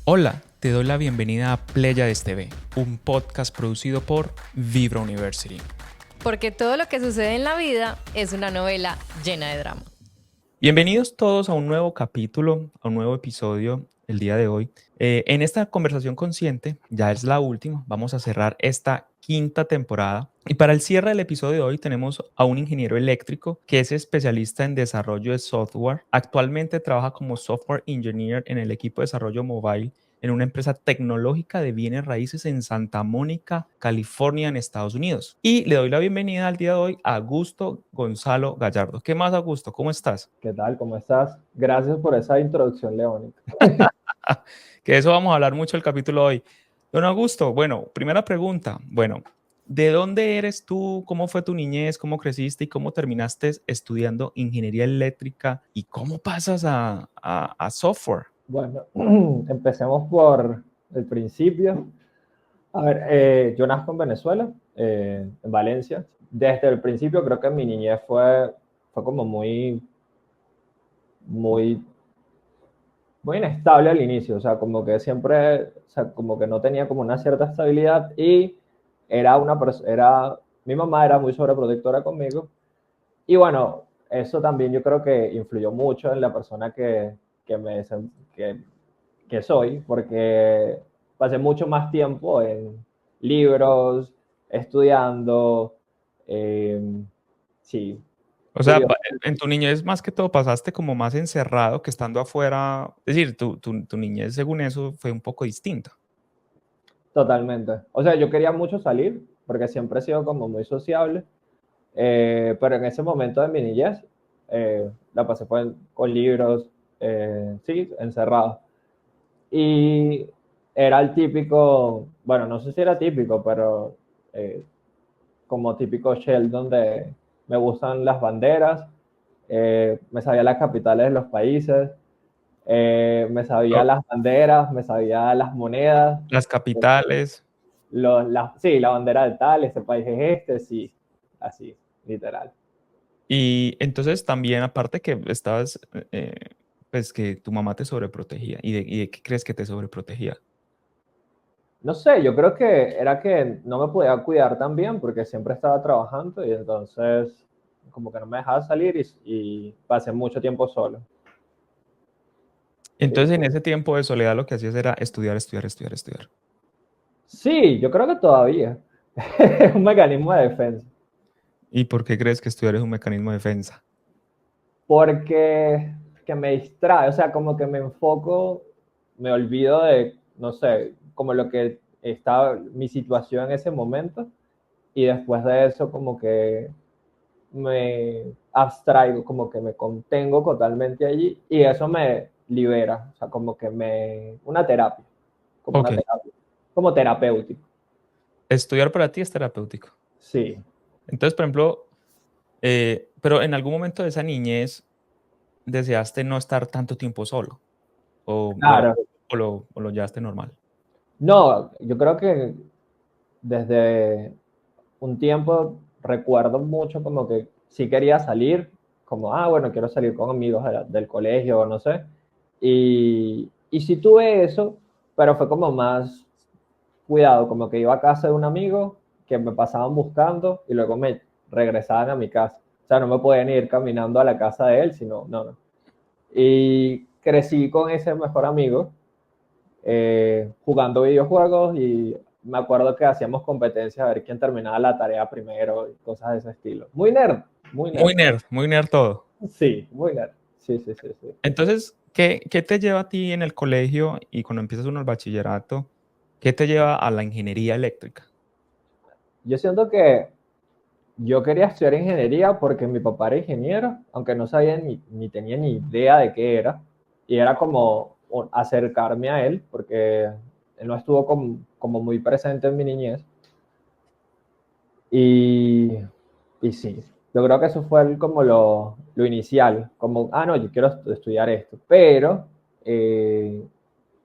Hola, te doy la bienvenida a Pléyades TV, un podcast producido por Vibra University. Porque todo lo que sucede en la vida es una novela llena de drama. Bienvenidos todos a un nuevo capítulo, a un nuevo episodio el día de hoy. En esta conversación consciente, ya es la última, vamos a cerrar esta quinta temporada. Y para el cierre del episodio de hoy tenemos a un ingeniero eléctrico que es especialista en desarrollo de software. Actualmente trabaja como software engineer en el equipo de desarrollo mobile en una empresa tecnológica de bienes raíces en Santa Mónica, California, en Estados Unidos. Y le doy la bienvenida al día de hoy a Augusto Gonzalo Gallardo. ¿Qué más, Augusto? ¿Cómo estás? ¿Qué tal? ¿Cómo estás? Gracias por esa introducción, Leónica. Que de eso vamos a hablar mucho el capítulo de hoy. Don Augusto, bueno, primera pregunta. Bueno, ¿de dónde eres tú? ¿Cómo fue tu niñez? ¿Cómo creciste? ¿Y cómo terminaste estudiando ingeniería eléctrica? ¿Y cómo pasas a software? Bueno, empecemos por el principio. A ver, yo nazco en Venezuela, en Valencia. Desde el principio creo que mi niñez fue como muy, muy inestable al inicio. O sea, como que siempre, o sea, como que no tenía como una cierta estabilidad y mi mamá era muy sobreprotectora conmigo. Y bueno, eso también yo creo que influyó mucho en la persona que, me, que, que soy, porque pasé mucho más tiempo en libros, estudiando, eh, sí, O sea, video, en tu niñez más que todo pasaste como más encerrado que estando afuera. Es decir, tu niñez según eso fue un poco distinta. totalmente. O sea, yo quería mucho salir, porque siempre he sido como muy sociable, pero en ese momento de mi niñez la pasé con libros, sí, encerrado. Y era el típico, bueno, no sé si era típico, pero eh, como típico Sheldon de me gustan las banderas, me sabía las capitales de los países, me sabía Oh, las banderas, me sabía las monedas, las capitales. sí, la bandera de tal, este país es este, sí, así, literal. Y entonces también, aparte que estabas, pues que tu mamá te sobreprotegía. ¿Y de qué crees que te sobreprotegía? No sé, yo creo que era que no me podía cuidar tan bien porque siempre estaba trabajando y entonces como que no me dejaba salir y pasé mucho tiempo solo. Sí. Entonces, en ese tiempo de soledad lo que hacías era estudiar, estudiar, estudiar, estudiar. Sí, yo creo que todavía es un mecanismo de defensa ¿Y por qué crees que estudiar es un mecanismo de defensa? porque que me distrae, o sea, como que me enfoco, me olvido de, no sé, como lo que estaba mi situación en ese momento y después de eso como que me abstraigo, como que me contengo totalmente allí y eso me libera, o sea, una terapia, como Ok, una terapia, como terapéutico. estudiar para ti es terapéutico. Sí, Entonces, por ejemplo, pero en algún momento de esa niñez deseaste no estar tanto tiempo solo claro. o lo llevaste normal. No, yo creo que desde un tiempo recuerdo mucho como que sí quería salir, como, bueno, quiero salir con amigos del colegio, no sé. Y sí tuve eso, pero fue como más cuidado, como que iba a casa de un amigo que me pasaban buscando y luego me regresaban a mi casa. O sea, no me podían ir caminando a la casa de él, sino, no, no. Y crecí con ese mejor amigo, jugando videojuegos y me acuerdo que hacíamos competencias a ver quién terminaba la tarea primero y cosas de ese estilo. Muy nerd, muy nerd. Muy nerd todo. Sí, muy nerd. Sí, sí, sí, sí. Entonces, ¿qué te lleva a ti en el colegio y cuando empiezas uno el bachillerato? ¿Qué te lleva a la ingeniería eléctrica? Yo siento que yo quería estudiar ingeniería porque mi papá era ingeniero, aunque no sabía ni tenía ni idea de qué era. Y era como acercarme a él, porque él no estuvo como muy presente en mi niñez. Y, y sí, yo creo que eso fue como lo inicial, como, no, yo quiero estudiar esto. Pero eh,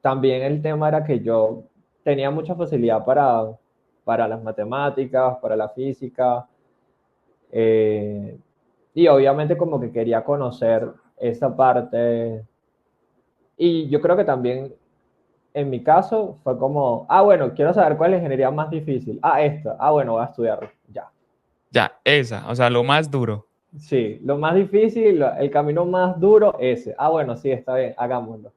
también el tema era que yo tenía mucha facilidad para las matemáticas, para la física. eh, y obviamente como que quería conocer esa parte. Y yo creo que también en mi caso fue como, bueno, quiero saber cuál es la ingeniería más difícil. Esta. Bueno, voy a estudiarlo. Ya. Ya, esa, o sea, lo más duro. Sí, lo más difícil, el camino más duro, ese. Bueno, sí, está bien, hagámoslo.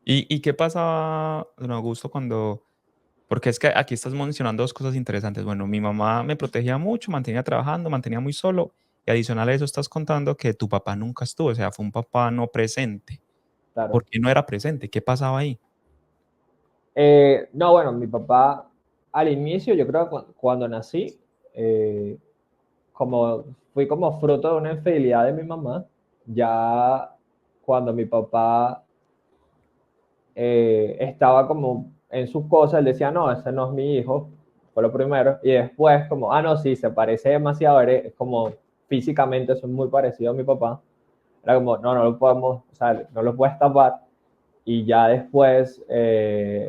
¿Y qué pasaba, don Augusto, cuando... Porque es que aquí estás mencionando dos cosas interesantes. Bueno, mi mamá me protegía mucho, mantenía trabajando, mantenía muy solo. Y adicional a eso estás contando que tu papá nunca estuvo, o sea, fue un papá no presente. Claro. ¿Por qué no era presente? ¿Qué pasaba ahí? No, bueno, mi papá al inicio, yo creo que cuando nací, eh, como fui como fruto de una infidelidad de mi mamá, ya cuando mi papá estaba como en sus cosas, él decía, no, ese no es mi hijo, fue lo primero, y después como, no, sí, se parece demasiado, es como físicamente son muy parecido a mi papá, era como, no, no lo podemos, o sea, no lo puedes tapar, y ya después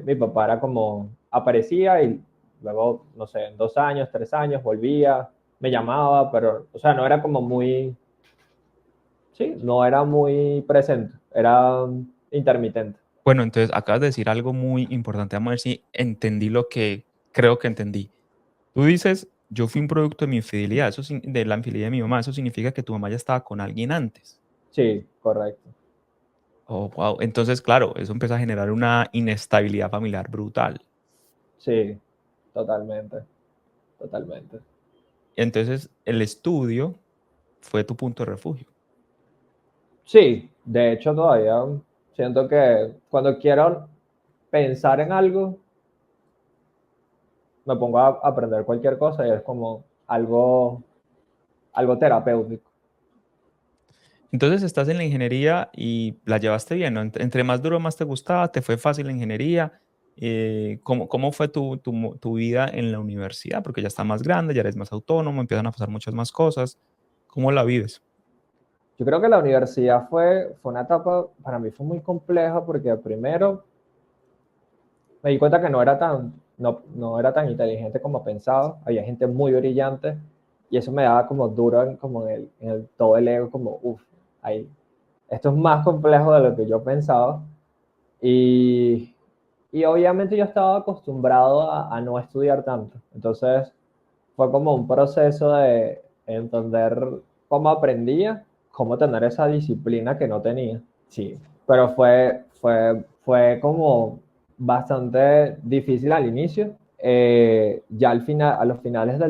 mi papá era como, aparecía y luego, no sé, en 2 años, 3 años, volvía, me llamaba, pero, o sea, no era como muy, sí, no era muy presente, era intermitente. Bueno, entonces acabas de decir algo muy importante. Vamos a ver si entendí lo que creo que entendí. Tú dices, yo fui un producto de mi infidelidad, de la infidelidad de mi mamá. Eso significa que tu mamá ya estaba con alguien antes. Sí, correcto. Oh, wow. Entonces, claro, eso empieza a generar una inestabilidad familiar brutal. Sí, totalmente, totalmente. Entonces, el estudio fue tu punto de refugio. Sí, de hecho todavía siento que cuando quiero pensar en algo, me pongo a aprender cualquier cosa y es como algo terapéutico. Entonces, estás en la ingeniería y la llevaste bien, ¿no? Entre más duro, más te gustaba, te fue fácil la ingeniería. ¿Cómo fue tu vida en la universidad? Porque ya estás más grande, ya eres más autónomo, empiezan a pasar muchas más cosas. ¿Cómo la vives? Yo creo que la universidad fue una etapa, para mí fue muy compleja porque primero me di cuenta que no era tan inteligente como pensaba, había gente muy brillante y eso me daba como duro como todo el ego, como, ahí, esto es más complejo de lo que yo pensaba y, y obviamente yo estaba acostumbrado a no estudiar tanto, entonces fue como un proceso de entender cómo aprendía, cómo tener esa disciplina que no tenía. Sí, pero fue como bastante difícil al inicio. Ya al final, a los finales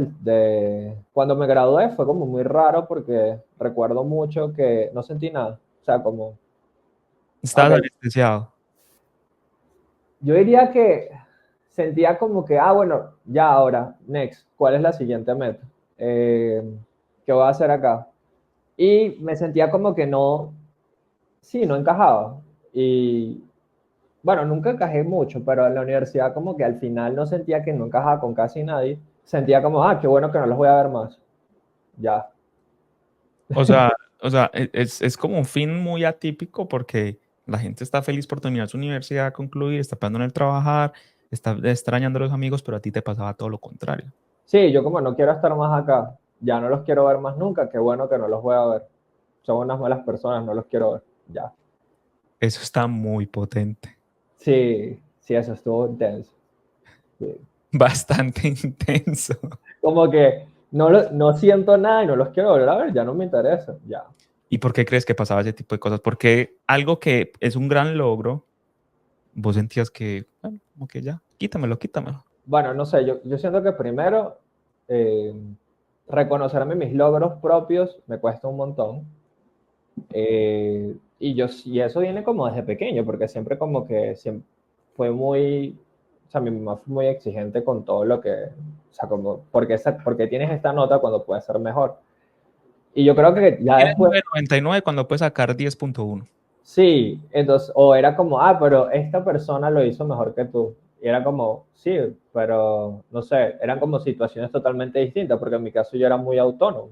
cuando me gradué fue como muy raro porque recuerdo mucho que no sentí nada. O sea, como, ok, Estabas anestesiado. yo diría que sentía como que, bueno, ya ahora, next, ¿cuál es la siguiente meta? Eh, ¿Qué voy a hacer acá? Y me sentía como que no, sí, no encajaba. Y bueno, nunca encajé mucho, pero en la universidad como que al final no sentía que no encajaba con casi nadie. Sentía como, qué bueno que no los voy a ver más. Ya. O sea, es como un fin muy atípico porque la gente está feliz por terminar su universidad, concluir, está pensando en el trabajar, está extrañando a los amigos, pero a ti te pasaba todo lo contrario. Sí, yo como no quiero estar más acá, ya no los quiero ver más nunca, qué bueno que no los voy a ver. Son unas malas personas, no los quiero ver. Ya. Eso está muy potente, Sí, sí, eso estuvo intenso. Sí. bastante intenso. Como que no siento nada y no los quiero volver a ver, ya no me interesa, ya. ¿Y por qué crees que pasaba ese tipo de cosas? Porque algo que es un gran logro, vos sentías que, bueno, como que ya, quítamelo, quítamelo. Bueno, no sé, yo siento que primero eh, reconocerme mis logros propios me cuesta un montón. Y eso viene como desde pequeño, porque siempre como que siempre fue muy, o sea, mi mamá fue muy exigente con todo lo que, o sea, como, porque tienes esta nota cuando puedes ser mejor? Y yo creo que ya Tienes después, 9.99 cuando puedes sacar 10.1. sí, entonces, o era como, pero esta persona lo hizo mejor que tú. Y era como, sí, pero no sé, eran como situaciones totalmente distintas, porque en mi caso yo era muy autónomo.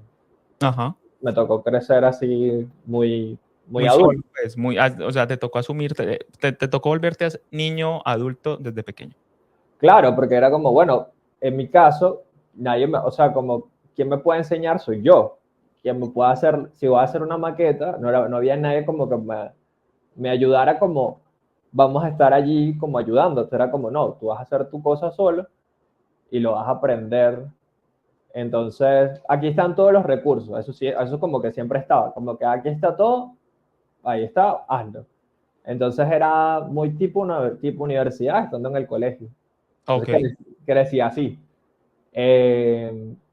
Ajá. Me tocó crecer así muy, muy Muy adulto. solo, pues, o sea, te tocó asumirte, te tocó volverte niño adulto desde pequeño. Claro, porque era como, bueno, en mi caso, o sea, como, ¿quién me puede enseñar? Soy yo. Quien me puede hacer, si voy a hacer una maqueta, no había nadie como que me ayudara como vamos a estar allí como ayudándote. Era como, no, tú vas a hacer tu cosa solo y lo vas a aprender. Entonces, aquí están todos los recursos. Eso sí, eso como que siempre estaba. Como que aquí está todo, ahí está, hazlo. Entonces era muy tipo universidad, estando en el colegio. Ok, Entonces crecí así.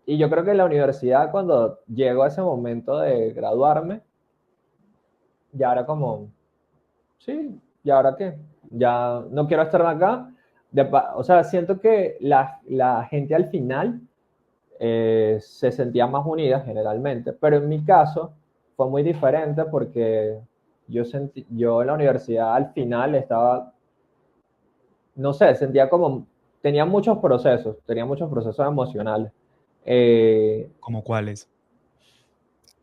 Y yo creo que en la universidad, cuando llegó ese momento de graduarme, ya era como, sí, ¿y ahora qué? Ya no quiero estar acá. O sea, siento que la gente al final se sentía más unida generalmente, pero en mi caso fue muy diferente porque yo en la universidad al final estaba, no sé, sentía como, tenía muchos procesos emocionales. Eh, ¿cómo cuáles?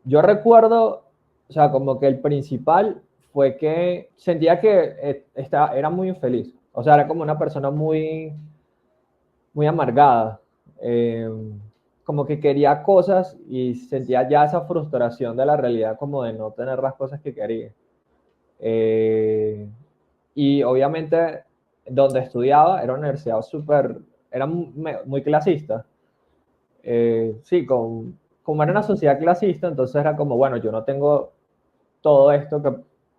yo recuerdo, o sea, como que el principal fue que sentía que era muy infeliz, o sea, era como una persona muy amargada. Eh, Como que quería cosas y sentía ya esa frustración de la realidad, como de no tener las cosas que quería. Eh, y obviamente, donde estudiaba era una universidad súper, era muy clasista. Sí, como era una sociedad clasista, entonces era como, bueno, yo no tengo todo esto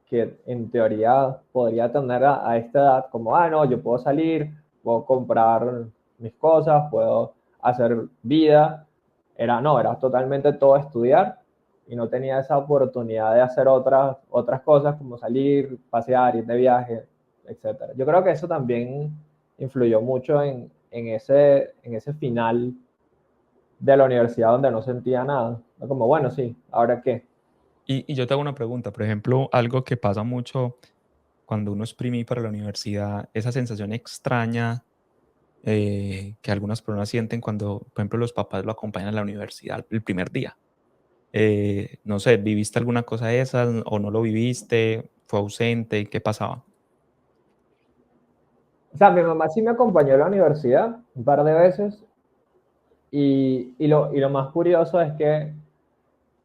que en teoría podría tener a esta edad, como, no, yo puedo salir, puedo comprar mis cosas, puedo hacer vida. No, era totalmente todo estudiar y no tenía esa oportunidad de hacer otras cosas como salir, pasear, ir de viaje, etcétera. Yo creo que eso también influyó mucho en ese final de la universidad donde no sentía nada. Como, bueno, sí, ¿ahora qué? Y yo te hago una pregunta, por ejemplo, algo que pasa mucho cuando uno es primi para la universidad, esa sensación extraña que algunas personas sienten cuando, por ejemplo, los papás lo acompañan a la universidad el primer día. No sé, ¿viviste alguna cosa de esas o no lo viviste? ¿Fue ausente? ¿Qué pasaba? O sea, mi mamá sí me acompañó a la universidad un par de veces y lo más curioso es que,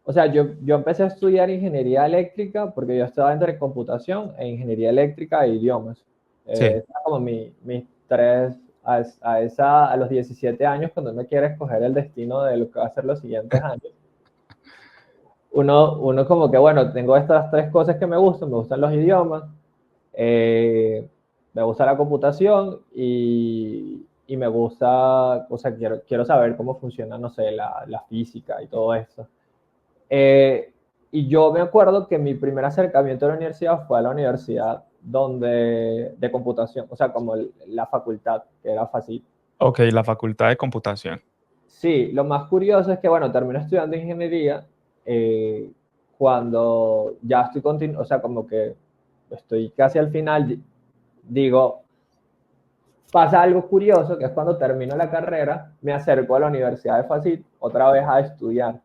o sea, yo empecé a estudiar ingeniería eléctrica porque yo estaba entre computación e ingeniería eléctrica e idiomas. Sí, Era como mis tres, a los 17 años, cuando uno quiere escoger el destino de lo que va a ser los siguientes años. Uno como que, bueno, tengo estas tres cosas que me gustan los idiomas, eh, me gusta la computación y me gusta, o sea, quiero saber cómo funciona, no sé, la física y todo eso. Eh, y yo me acuerdo que mi primer acercamiento a la universidad fue a la universidad de computación, o sea, como la facultad, que era fácil. ok, la facultad de computación. Sí, lo más curioso es que, bueno, termino estudiando ingeniería eh, cuando ya o sea, como que estoy casi al final, digo, pasa algo curioso, que es cuando termino la carrera, me acerco a la Universidad de Facit otra vez a estudiar,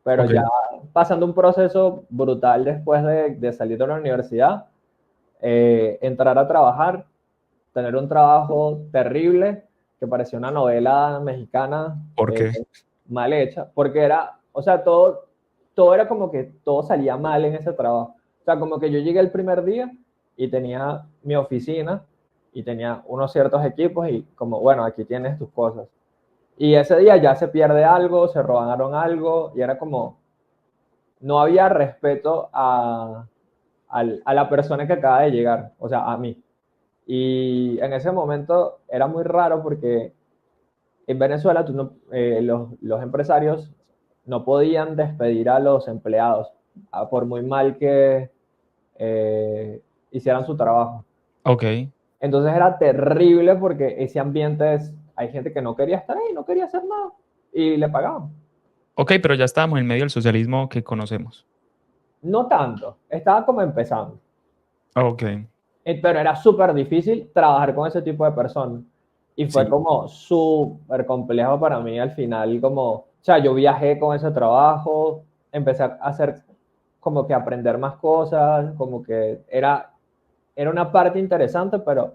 pero Ok, ya pasando un proceso brutal después de salir de la universidad, entrar a trabajar, tener un trabajo terrible, que parecía una novela mexicana ¿por qué? mal hecha, porque era, o sea, todo era como que todo salía mal en ese trabajo. O sea, como que yo llegué el primer día y tenía mi oficina y tenía unos ciertos equipos y como, bueno, aquí tienes tus cosas. Y ese día ya se pierde algo, se robaron algo y era como, no había respeto a la persona que acaba de llegar, o sea, a mí. Y en ese momento era muy raro porque en Venezuela los empresarios no podían despedir a los empleados por muy mal que hicieran su trabajo. Ok, Entonces era terrible porque ese ambiente hay gente que no quería estar ahí, no quería hacer nada y le pagaban. ok, pero ya estábamos en medio del socialismo que conocemos. No tanto, estaba como empezando. Ok, Pero era súper difícil trabajar con ese tipo de personas. Y fue sí, como súper complejo para mí al final, como, o sea, yo viajé con ese trabajo, empecé a hacer como que aprender más cosas, como que era una parte interesante, pero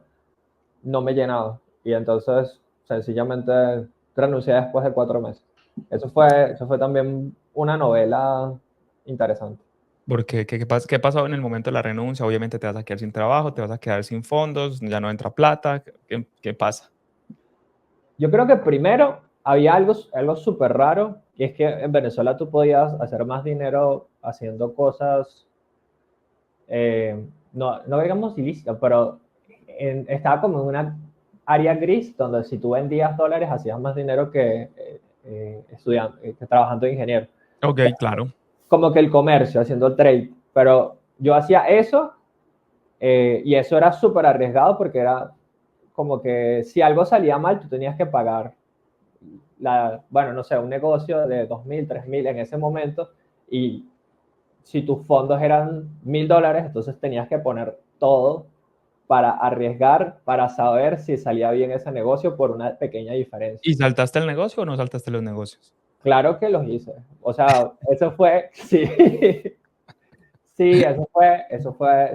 no me llenaba. Y entonces, sencillamente, renuncié después de 4 meses. Eso fue también una novela interesante. Porque, ¿qué pasó en el momento de la renuncia? Obviamente te vas a quedar sin trabajo, te vas a quedar sin fondos, ya no entra plata. ¿Qué pasa? Yo creo que primero había algo súper raro, y es que en Venezuela tú podías hacer más dinero haciendo cosas, no digamos ilícitas, pero estaba como en una área gris donde si tú vendías dólares hacías más dinero que estudiando, que trabajando de ingeniero. Ok, claro. Como que el comercio, haciendo el trade. Pero yo hacía eso y eso era súper arriesgado porque era como que si algo salía mal, tú tenías que pagar bueno, no sé, un negocio de 2.000, 3.000 en ese momento, y si tus fondos eran $1.000, entonces tenías que poner todo para arriesgar, para saber si salía bien ese negocio por una pequeña diferencia. ¿Y saltaste el negocio o no saltaste los negocios? Claro que los hice. O sea, eso fue, sí, sí,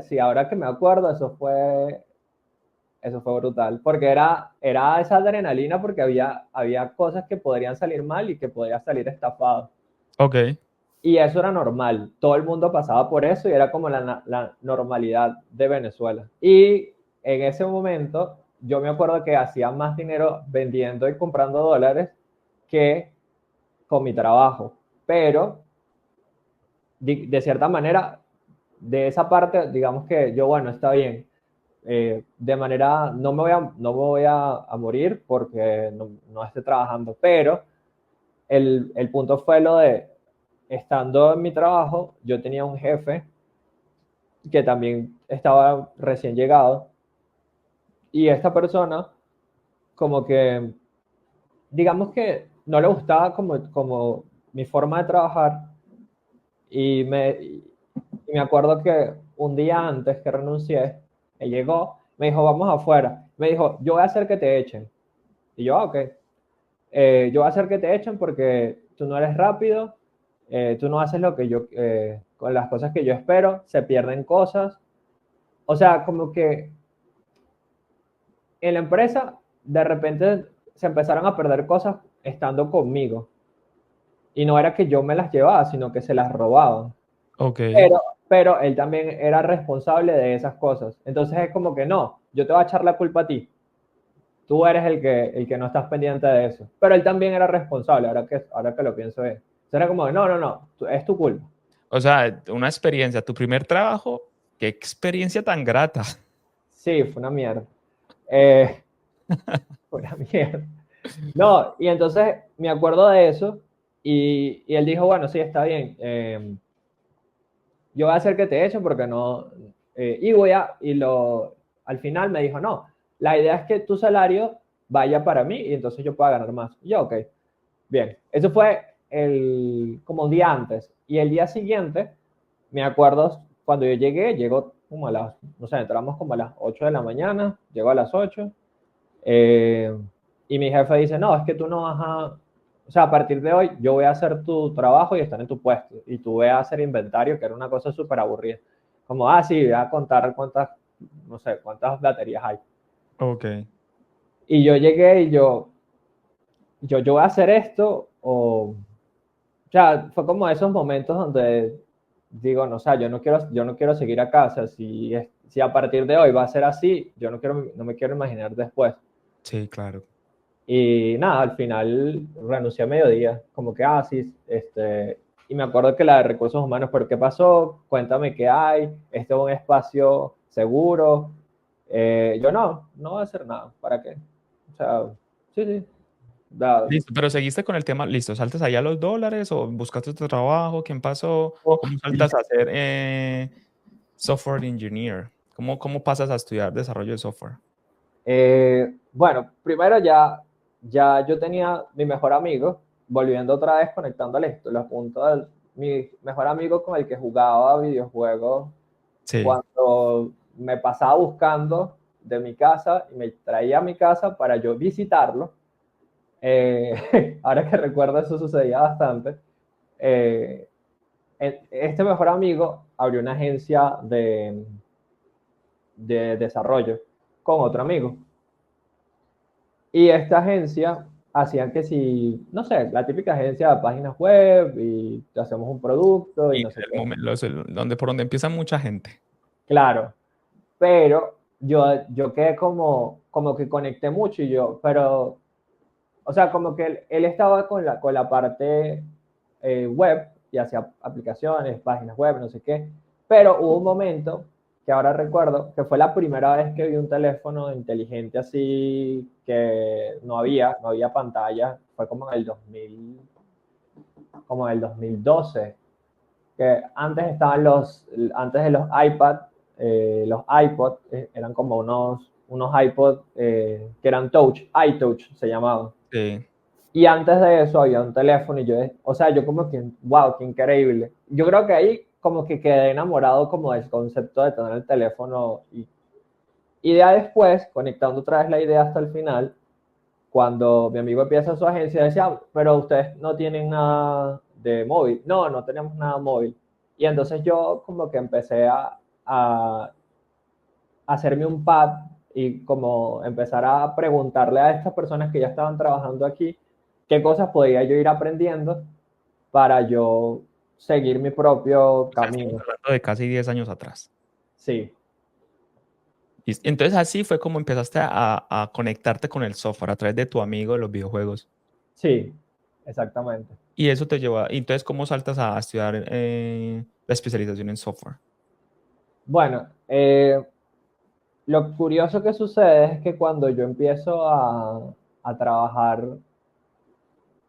sí, ahora que me acuerdo, eso fue brutal, porque era esa adrenalina, porque había cosas que podrían salir mal y que podría salir estafado. Ok. Y eso era normal, todo el mundo pasaba por eso y era como la normalidad de Venezuela. Y en ese momento yo me acuerdo que hacía más dinero vendiendo y comprando dólares que con mi trabajo, pero de cierta manera, de esa parte, digamos que yo, bueno, está bien, de manera, no me voy a morir porque no esté trabajando, pero el punto fue lo de, estando en mi trabajo, yo tenía un jefe que también estaba recién llegado, y esta persona como que, digamos que no le gustaba como mi forma de trabajar, y me acuerdo que un día antes que renuncié, él llegó, me dijo, vamos afuera, me dijo, yo voy a hacer que te echen, y yo, ok, yo voy a hacer que te echen porque tú no eres rápido, tú no haces lo que yo, con las cosas que yo espero, se pierden cosas. O sea, como que en la empresa de repente se empezaron a perder cosas estando conmigo. Y no era que yo me las llevaba, sino que se las robaban. Ok. Pero él también era responsable de esas cosas. Entonces es como que no, yo te voy a echar la culpa a ti. Tú eres el que no estás pendiente de eso. Pero él también era responsable, ahora que lo pienso es. Era como, no, no, no, es tu culpa. O sea, una experiencia, tu primer trabajo, qué experiencia tan grata. Sí, fue una mierda. Eh, fue una mierda. No, y entonces me acuerdo de eso y él dijo, bueno, sí, está bien. Yo voy a hacer que te echen porque no... al final me dijo, no, la idea es que tu salario vaya para mí y entonces yo pueda ganar más. Y yo, ok. Bien, eso fue como un día antes. Y el día siguiente, me acuerdo, cuando yo llegué, llegó como a las, no sé, entramos como a las 8 de la mañana, llegó a las 8, eh, y mi jefe dice, no, es que tú no vas o sea, a partir de hoy yo voy a hacer tu trabajo y estar en tu puesto, y tú vas a hacer inventario, que era una cosa súper aburrida. Como, sí, voy a contar cuántas, no sé, cuántas baterías hay. Ok. Y yo llegué y yo voy a hacer esto, o sea, fue como esos momentos donde digo, no, o sea, yo no quiero seguir acá, o sea, si a partir de hoy va a ser así, yo no me quiero imaginar después. Sí, claro. Y nada, al final renuncié a mediodía, como que, sí, y me acuerdo que la de recursos humanos, ¿pero qué pasó? Cuéntame qué hay, este es un espacio seguro. Yo no voy a hacer nada, ¿para qué? O sea, sí, sí, Listo, pero seguiste con el tema, listo, ¿saltas allá los dólares o buscaste otro trabajo? ¿Quién pasó? ¿Cómo saltas a ser software engineer? ¿Cómo pasas a estudiar desarrollo de software? Bueno, primero ya yo tenía mi mejor amigo, volviendo otra vez, conectando los puntos mi mejor amigo con el que jugaba videojuegos Sí, cuando me pasaba buscando de mi casa y me traía a mi casa para yo visitarlo. Ahora que recuerdo, eso sucedía bastante. Eh, este mejor amigo abrió una agencia de desarrollo con otro amigo. Y esta agencia hacían que si, no sé, la típica agencia de páginas web y te hacemos un producto y Y no sé el qué. donde, por donde empieza mucha gente. Claro, pero yo quedé como que conecté mucho y yo, pero, o sea, como que él estaba con la parte web y hacía aplicaciones, páginas web, no sé qué, pero hubo un momento que ahora recuerdo que fue la primera vez que vi un teléfono inteligente así que no había pantalla, fue como en el 2012, que antes de los iPad, los iPod eran como unos iPod que eran touch, iTouch se llamaban. Sí. Y antes de eso había un teléfono y o sea, yo como que, wow, qué increíble. Yo creo que ahí como que quedé enamorado como del concepto de tener el teléfono y ya después, conectando otra vez la idea hasta el final, cuando mi amigo empieza su agencia, decía, "Ah, pero ustedes no tienen nada de móvil". No, no tenemos nada móvil. Y entonces yo como que empecé a hacerme un pad y como empezar a preguntarle a estas personas que ya estaban trabajando aquí qué cosas podía yo ir aprendiendo para yo seguir mi propio O sea, estamos camino. hablando de casi 10 años atrás. Sí, Y entonces así fue como empezaste a conectarte con el software a través de tu amigo de los videojuegos. sí, exactamente. Y eso te llevó y entonces, ¿cómo saltas a estudiar la especialización en software? Bueno, lo curioso que sucede es que cuando yo empiezo a trabajar,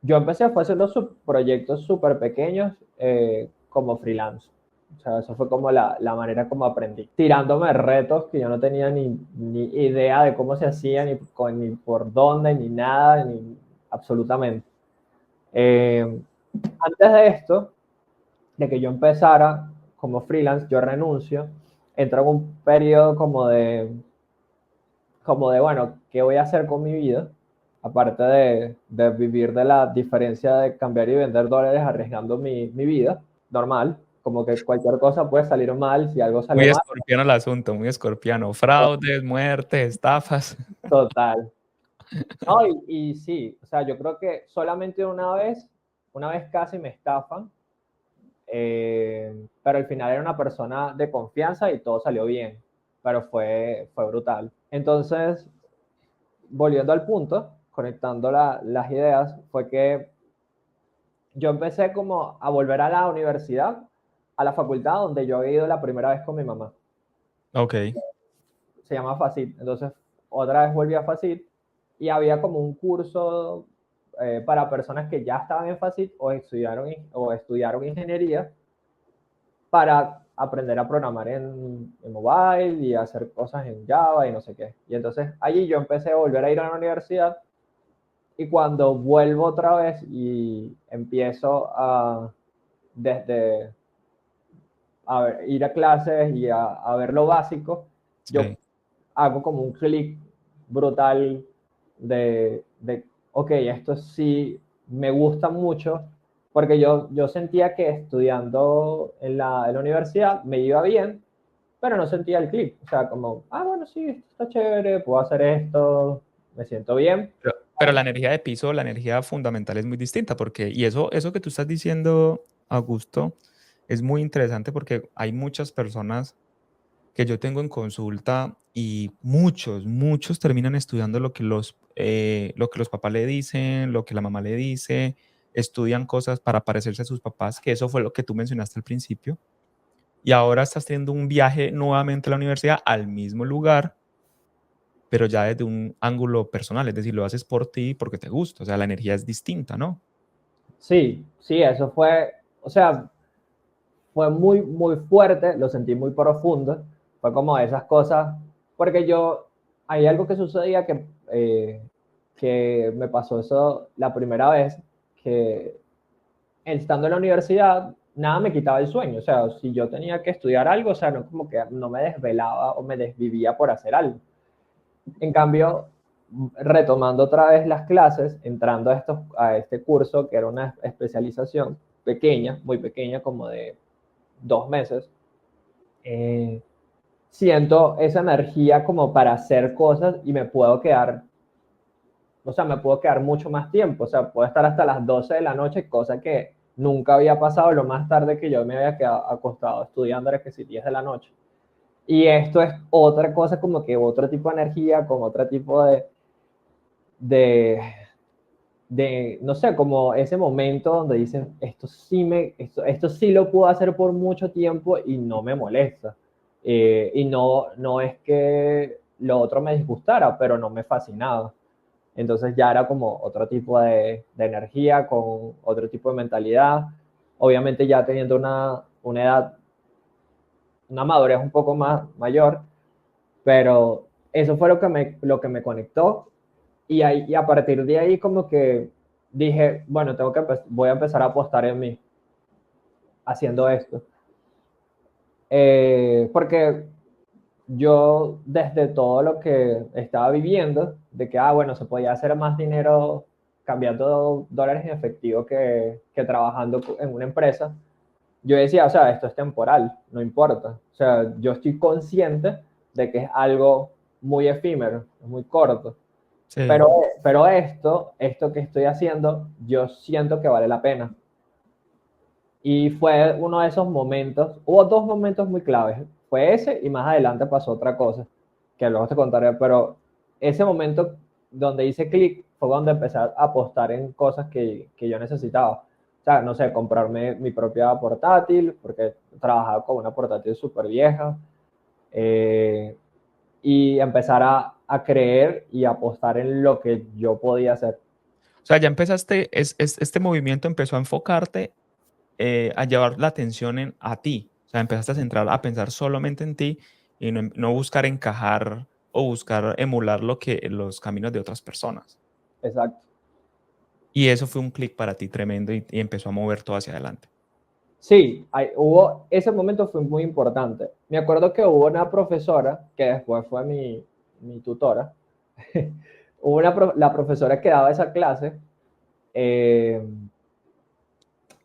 yo empecé fue haciendo proyectos súper pequeños como freelance. O sea, eso fue como la manera como aprendí. Tirándome retos que yo no tenía ni idea de cómo se hacía, ni por dónde, ni nada, ni absolutamente. Eh, Antes de esto, de que yo empezara como freelance, yo renuncio, entro en un periodo como de, bueno, ¿qué voy a hacer con mi vida? Aparte de vivir de la diferencia de cambiar y vender dólares arriesgando mi vida, normal, como que cualquier cosa puede salir mal, si algo sale Muy mal, escorpiano el asunto, muy escorpiano. Fraudes, muertes, estafas. total. No, y sí, o sea, yo creo que solamente una vez casi me estafan, pero al final era una persona de confianza y todo salió bien, pero fue brutal. Entonces, volviendo al punto, conectando las ideas, fue que yo empecé como a volver a la universidad, a la facultad donde yo había ido la primera vez con mi mamá. Ok, Se llama FACIT. Entonces, otra vez volví a FACIT y había como un curso para personas que ya estaban en FACIT o estudiaron ingeniería para aprender a programar en mobile y hacer cosas en Java y no sé qué. Y entonces allí yo empecé a volver a ir a la universidad. Y cuando vuelvo otra vez y empiezo desde ir a clases y a ver lo básico, yo sí. hago como un clic brutal ok, esto sí me gusta mucho, porque yo sentía que estudiando en la universidad me iba bien, pero no sentía el clic. O sea, como, bueno, sí, esto está chévere, puedo hacer esto, me siento bien. Pero la energía de piso, la energía fundamental es muy distinta porque, y eso que tú estás diciendo, Augusto, es muy interesante porque hay muchas personas que yo tengo en consulta y muchos terminan estudiando lo que los papás le dicen, lo que la mamá le dice, estudian cosas para parecerse a sus papás, que eso fue lo que tú mencionaste al principio, y ahora estás teniendo un viaje nuevamente a la universidad, al mismo lugar, pero ya desde un ángulo personal, es decir, lo haces por ti porque te gusta, o sea, la energía es distinta, ¿no? Sí, sí, eso fue, o sea, fue muy, muy fuerte, lo sentí muy profundo, fue como esas cosas, porque hay algo que sucedía que me pasó eso la primera vez, que estando en la universidad, nada me quitaba el sueño, o sea, si yo tenía que estudiar algo, o sea, no como que no me desvelaba o me desvivía por hacer algo. En cambio, retomando otra vez las clases, entrando a este curso, que era una especialización pequeña, muy pequeña, como de 2 meses, eh, siento esa energía como para hacer cosas y me puedo quedar o sea, me puedo quedar mucho más tiempo, o sea, puedo estar hasta las 12 de la noche, cosa que nunca había pasado. Lo más tarde que yo me había quedado acostado estudiando era que si 10 de la noche. Y esto es otra cosa, como que otro tipo de energía, con otro tipo de, no sé, como ese momento donde dices, esto sí lo puedo hacer por mucho tiempo y no me molesta. Y no es que lo otro me disgustara, pero no me fascinaba. Entonces ya era como otro tipo de energía, con otro tipo de mentalidad. Obviamente ya teniendo una edad, una madurez un poco más mayor, pero eso fue lo que me conectó. Y a partir de ahí como que dije, bueno, voy a empezar a apostar en mí haciendo esto. Porque yo desde todo lo que estaba viviendo, de que, bueno, se podía hacer más dinero cambiando dólares en efectivo que trabajando en una empresa, yo decía, o sea, esto es temporal, no importa. O sea, yo estoy consciente de que es algo muy efímero, muy corto. Sí. Pero esto que estoy haciendo, yo siento que vale la pena. Y fue uno de esos momentos, hubo dos momentos muy claves. Fue ese y más adelante pasó otra cosa, que luego te contaré, pero ese momento donde hice clic fue donde empecé a apostar en cosas que yo necesitaba. O sea, no sé, comprarme mi propia portátil, porque trabajaba con una portátil súper vieja, y empezar a creer y apostar en lo que yo podía hacer. O sea, ya empezaste, este movimiento empezó a enfocarte, a llevar la atención a ti. O sea, empezaste a centrar, a pensar solamente en ti y no buscar encajar o buscar emular los caminos de otras personas. Exacto. Y eso fue un clic para ti tremendo y empezó a mover todo hacia adelante. Sí, ese momento fue muy importante. Me acuerdo que hubo una profesora, que después fue mi tutora, la profesora que daba esa clase, eh,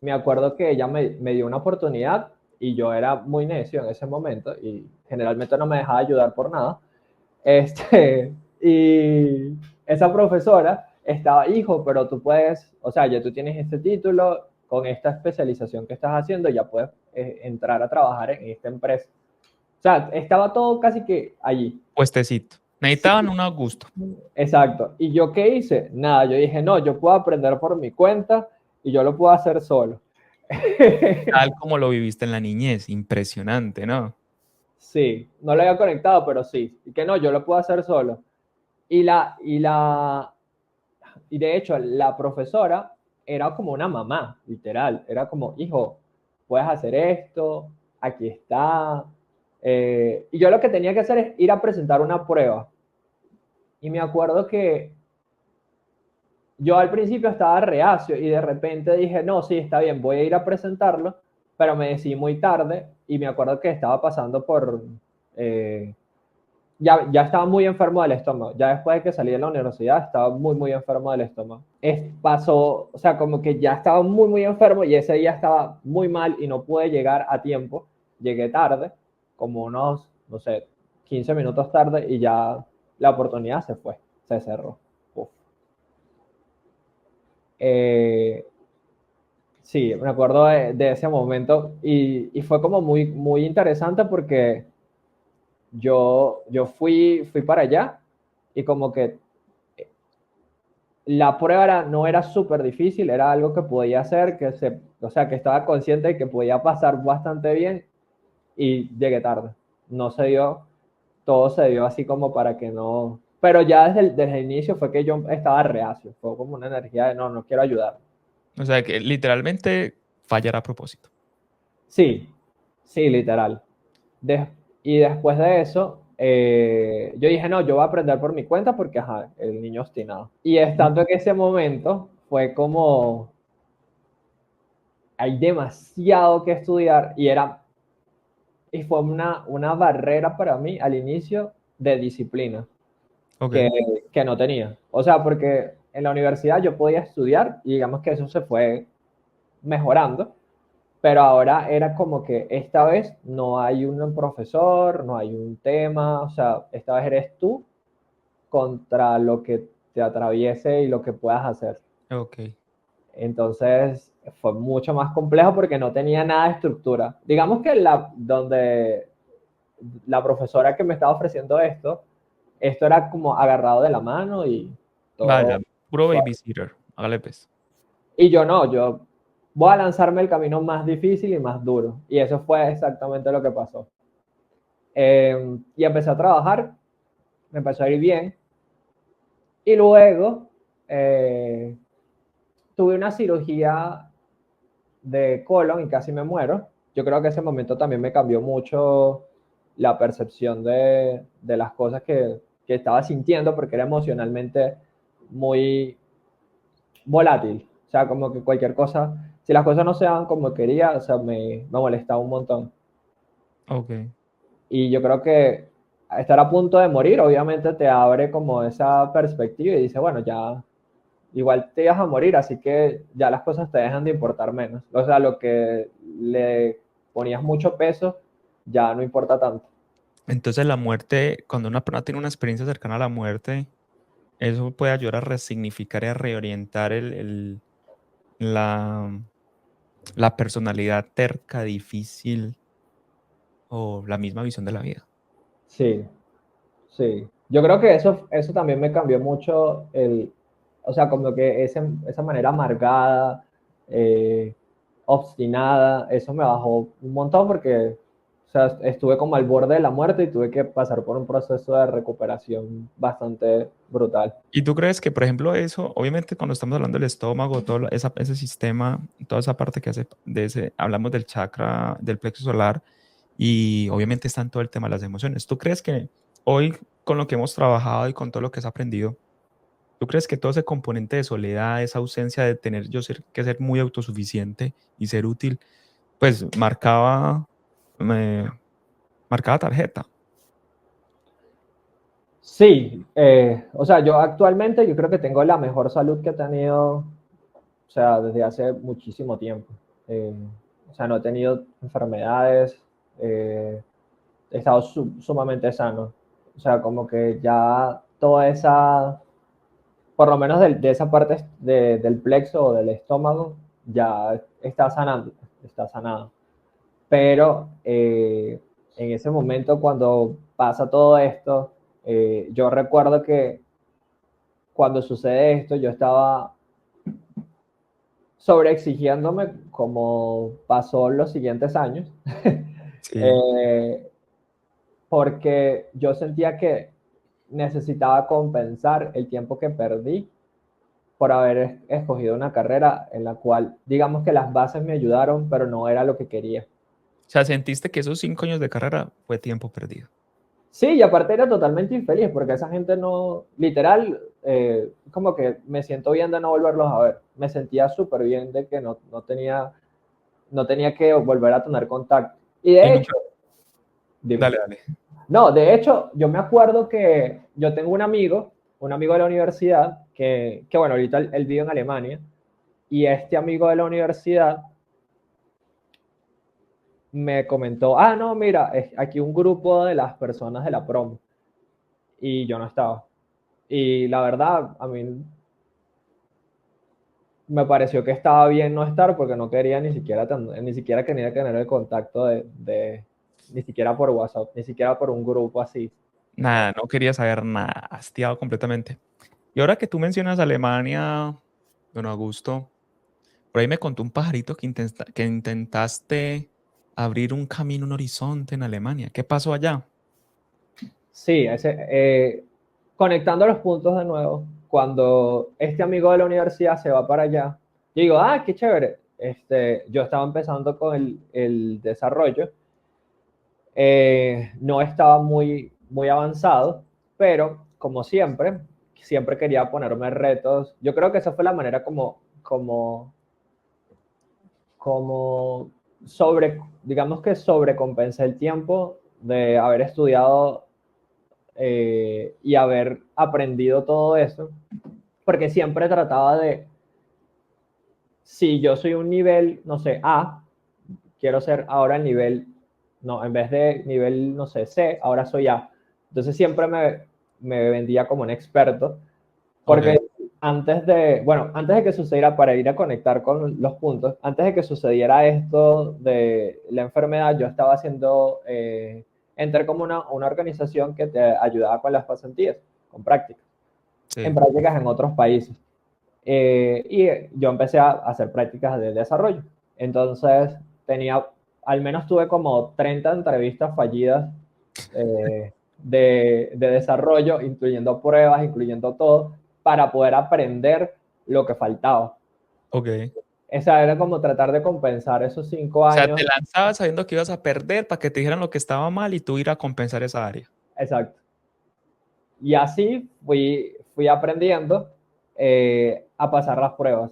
me acuerdo que ella me dio una oportunidad y yo era muy necio en ese momento y generalmente no me dejaba ayudar por nada. Y esa profesora estaba, hijo, pero tú puedes, o sea, ya tú tienes este título, con esta especialización que estás haciendo, ya puedes entrar a trabajar en esta empresa. O sea, estaba todo casi que allí. Puestecito. Sí, Necesitaban un Augusto, exacto. ¿Y yo qué hice? Nada, yo dije, no, yo puedo aprender por mi cuenta y yo lo puedo hacer solo. tal como lo viviste en la niñez. Impresionante, ¿no? Sí, no lo había conectado, pero sí. Y que no, yo lo puedo hacer solo. Y de hecho, la profesora era como una mamá, literal. Era como, hijo, puedes hacer esto, aquí está. Y yo lo que tenía que hacer es ir a presentar una prueba. Y me acuerdo que yo al principio estaba reacio y de repente dije, no, sí, está bien, voy a ir a presentarlo, pero me decidí muy tarde y me acuerdo que estaba pasando por... ya estaba muy enfermo del estómago. Ya después de que salí de la universidad, estaba muy, muy enfermo del estómago. Pasó, o sea, como que ya estaba muy, muy enfermo y ese día estaba muy mal y no pude llegar a tiempo. Llegué tarde, como unos, no sé, 15 minutos tarde y ya la oportunidad se fue, se cerró. Uf. Eh, sí, me acuerdo de ese momento y fue como muy, muy interesante porque yo fui para allá y como que la prueba no era súper difícil, era algo que podía hacer, o sea, que estaba consciente de que podía pasar bastante bien y llegué tarde. No se dio, todo se dio así como para que no... Pero ya desde el inicio fue que yo estaba reacio, fue como una energía de no quiero ayudar. O sea, que literalmente fallar a propósito. Sí, sí, literal. Des- y después de eso, yo dije, no, yo voy a aprender por mi cuenta porque, ajá, el niño obstinado. Y estando en ese momento, fue como, hay demasiado que estudiar y fue una barrera para mí al inicio de disciplina que, Ok. que no tenía. O sea, porque en la universidad yo podía estudiar y digamos que eso se fue mejorando, pero ahora era como que esta vez no hay un profesor, no hay un tema, o sea, esta vez eres tú contra lo que te atraviese y lo que puedas hacer. Ok. Entonces fue mucho más complejo porque no tenía nada de estructura. Digamos que donde la profesora que me estaba ofreciendo esto era como agarrado de la mano y Vaya, todo puro suave. babysitter. Hágale pues. Y yo no, yo voy a lanzarme el camino más difícil y más duro. Y eso fue exactamente lo que pasó. Y empecé a trabajar, me empezó a ir bien. Y luego eh, tuve una cirugía de colon y casi me muero. Yo creo que ese momento también me cambió mucho la percepción de las cosas que estaba sintiendo porque era emocionalmente muy volátil. O sea, como que cualquier cosa, si las cosas no se daban como quería, o sea, me molestaba un montón. Ok. Y yo creo que estar a punto de morir, obviamente te abre como esa perspectiva y dice, bueno, ya igual te ibas a morir, así que ya las cosas te dejan de importar menos. O sea, lo que le ponías mucho peso, ya no importa tanto. Entonces la muerte, cuando una persona tiene una experiencia cercana a la muerte, eso puede ayudar a resignificar y a reorientar la, la personalidad terca, difícil o la misma visión de la vida. Sí, sí. Yo creo que eso también me cambió mucho o sea, como que esa manera amargada, eh, obstinada, eso me bajó un montón porque, o sea, estuve como al borde de la muerte y tuve que pasar por un proceso de recuperación bastante brutal. ¿Y tú crees que, por ejemplo, eso, obviamente cuando estamos hablando del estómago, todo ese sistema, toda esa parte que hace de ese, hablamos del chakra, del plexo solar, y obviamente está en todo el tema de las emociones. ¿Tú crees que hoy, con lo que hemos trabajado y con todo lo que has aprendido, tú crees que todo ese componente de soledad, esa ausencia de tener que ser muy autosuficiente y ser útil, pues me, marcaba tarjeta? Sí, o sea, yo actualmente yo creo que tengo la mejor salud que he tenido, o sea, desde hace muchísimo tiempo. Eh, o sea, no he tenido enfermedades, eh, he estado sumamente sano. O sea, como que ya toda esa, por lo menos de esa parte del plexo o del estómago, ya está sanando, está sanado. Pero en ese momento cuando pasa todo esto, yo recuerdo que cuando sucede esto, yo estaba sobreexigiéndome como pasó los siguientes años, Sí. eh, porque yo sentía que necesitaba compensar el tiempo que perdí por haber escogido una carrera en la cual, digamos que las bases me ayudaron, pero no era lo que quería. O sea, sentiste que esos 5 años de carrera fue tiempo perdido. Sí, y aparte era totalmente infeliz porque esa gente no, literal, como que me siento bien de no volverlos a ver. Me sentía súper bien de que no tenía que volver a tener contacto. Y Y de hecho, nunca, dime, dale, dale. no, de hecho, yo me acuerdo que yo tengo un amigo de la universidad, que bueno, ahorita él vive en Alemania, y este amigo de la universidad me comentó, ah, no, mira, es aquí un grupo de las personas de la promo, y yo no estaba. Y la verdad, a mí me pareció que estaba bien no estar porque no quería ni siquiera quería tener el contacto ni siquiera por WhatsApp, ni siquiera por un grupo así. Nada, no quería saber nada, hastiado completamente. Y ahora que tú mencionas Alemania, don Augusto, por ahí me contó un pajarito que intentaste abrir un camino, un horizonte en Alemania. ¿Qué pasó allá? Sí, conectando los puntos de nuevo, cuando este amigo de la universidad se va para allá, yo digo, ah, qué chévere. Yo estaba empezando con el desarrollo, no estaba muy avanzado, pero como siempre quería ponerme retos. Yo creo que esa fue la manera como digamos que sobrecompensé el tiempo de haber estudiado y haber aprendido todo eso, porque siempre trataba si yo soy un nivel, no sé, A, quiero ser ahora el nivel, no, en vez de nivel, no sé, C, ahora soy A. Entonces siempre me vendía como un experto Ok, Porque antes de que sucediera, para ir a conectar con los puntos, antes de que sucediera esto de la enfermedad, yo estaba haciendo, entré como una organización que te ayudaba con las pasantías, con prácticas, en sí, prácticas en otros países. Y yo empecé a hacer prácticas de desarrollo. Entonces, al menos tuve como 30 entrevistas fallidas de desarrollo, incluyendo pruebas, incluyendo todo, para poder aprender lo que faltaba. ok. Esa era como tratar de compensar esos 5 O sea, años. te lanzabas sabiendo que ibas a perder para que te dijeran lo que estaba mal y tú ir a compensar esa área. Exacto. Y así fui aprendiendo a pasar las pruebas.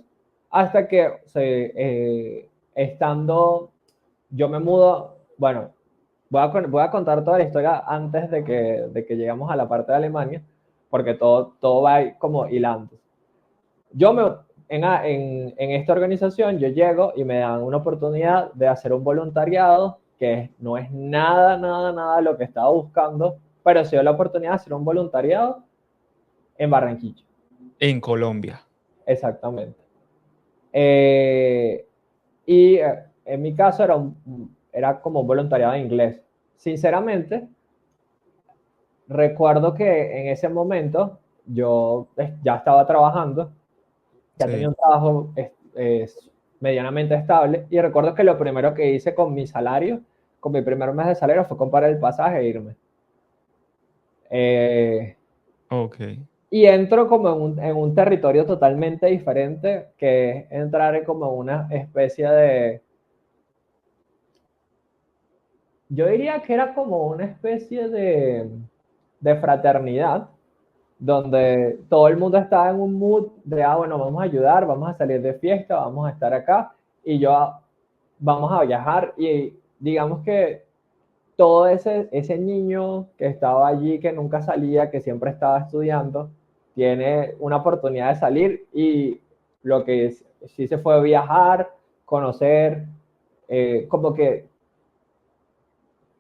Hasta que estando, yo me mudo, bueno, voy a contar toda la historia antes de que llegamos a la parte de Alemania, porque todo va como hilando. Yo me, en esta organización, yo llego y me dan una oportunidad de hacer un voluntariado que no es nada, nada, nada lo que estaba buscando, pero sí la oportunidad de hacer un voluntariado en Barranquilla. En Colombia. Exactamente. Eh, y en mi caso era como un voluntariado en inglés. Sinceramente, recuerdo que en ese momento yo ya estaba trabajando, ya tenía Sí. un trabajo medianamente estable y recuerdo que lo primero que hice con mi salario, con mi primer mes de salario, fue comprar el pasaje e irme. Eh, Ok. y entro como en un territorio totalmente diferente, que es entrar en como una especie yo diría que era como una especie de fraternidad, donde todo el mundo estaba en un mood de, bueno, vamos a ayudar, vamos a salir de fiesta, vamos a estar acá, y vamos a viajar, y digamos que todo ese niño que estaba allí, que nunca salía, que siempre estaba estudiando, tiene una oportunidad de salir, y lo que sí se fue viajar, conocer, como que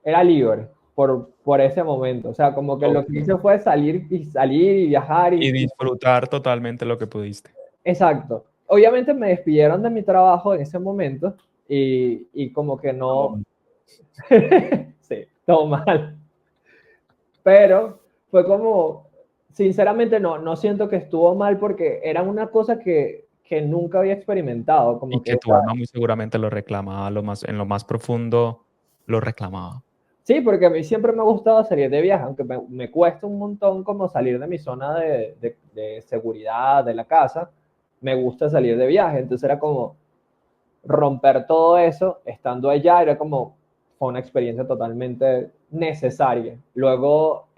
era libre por ese momento. O sea, como que lo que Ok. hice fue salir y viajar Y disfrutar totalmente lo que pudiste. exacto. Obviamente me despidieron de mi trabajo en ese momento y como que no, No. sí, todo mal. Pero fue como, sinceramente no siento que estuvo mal porque era una cosa que nunca había experimentado, Y como que que tu alma muy seguramente lo reclamaba, en lo más profundo lo reclamaba. sí, porque a mí siempre me ha gustado salir de viaje, aunque me cuesta un montón como salir de mi zona de seguridad, de la casa, me gusta salir de viaje, entonces era como romper todo eso, estando allá, era como, fue una experiencia totalmente necesaria. Luego,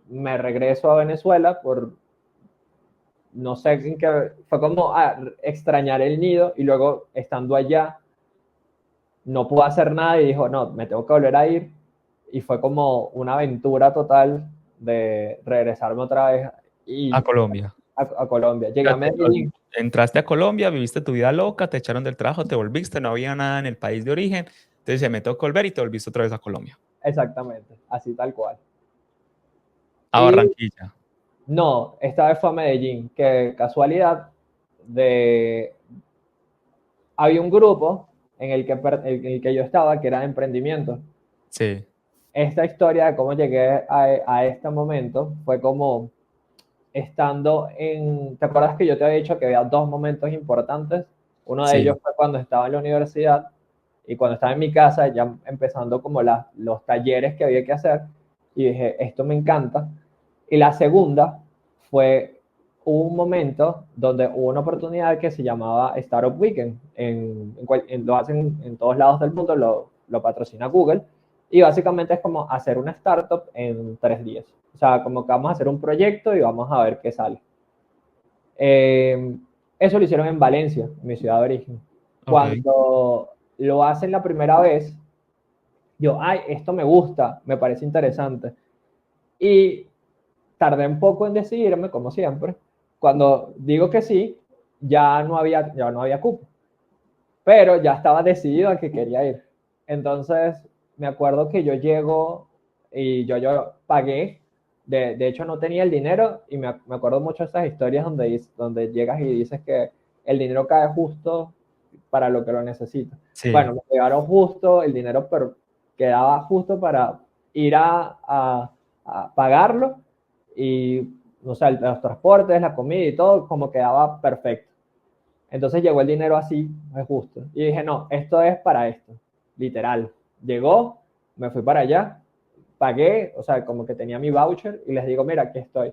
me regreso a Venezuela no sé en qué, fue como extrañar el nido y luego estando allá no pudo hacer nada y dijo, no, me tengo que volver a ir. Y fue como una aventura total de regresarme otra vez A y Colombia. a Colombia. O Llegué sea, a Medellín, entraste a Colombia, viviste tu vida loca, te echaron del trabajo, te volviste, no había nada en el país de origen, entonces se me tocó volver y te volviste otra vez a Colombia, exactamente, así tal cual. a Y Barranquilla. no, esta vez fue a Medellín, que casualidad de... Había un grupo en el que yo estaba que era de emprendimiento. Sí, Esta historia de cómo llegué a este momento fue como estando en, ¿te acuerdas que yo te había dicho que había dos momentos importantes? Uno de ellos sí, fue cuando estaba en la universidad y cuando estaba en mi casa, ya empezando como los talleres que había que hacer, y dije, esto me encanta. Y la segunda fue un momento donde hubo una oportunidad que se llamaba Startup Weekend. Lo hacen en todos lados del mundo, lo patrocina Google. Y básicamente es como hacer una startup en 3 días. O sea, como que vamos a hacer un proyecto y vamos a ver qué sale. Eh, Eso lo hicieron en Valencia, mi ciudad de origen. ok. Cuando lo hacen la primera vez, yo, ay, esto me gusta, me parece interesante. Y tardé un poco en decidirme, como siempre. Cuando digo que sí, ya no había cupo, pero ya estaba decidido a que quería ir. Entonces, me acuerdo que yo llego y yo pagué de hecho no tenía el dinero y me acuerdo mucho de esas historias donde llegas y dices que el dinero cae justo para lo que lo necesitas. Sí, Bueno, me llegaron justo el dinero, pero quedaba justo para ir a pagarlo y, o sea, los transportes, la comida y todo, como quedaba perfecto. Entonces llegó el dinero así, es justo. Y dije, no, esto es para esto, literal. Llegó, me fui para allá, pagué, o sea, como que tenía mi voucher y les digo, mira, aquí estoy.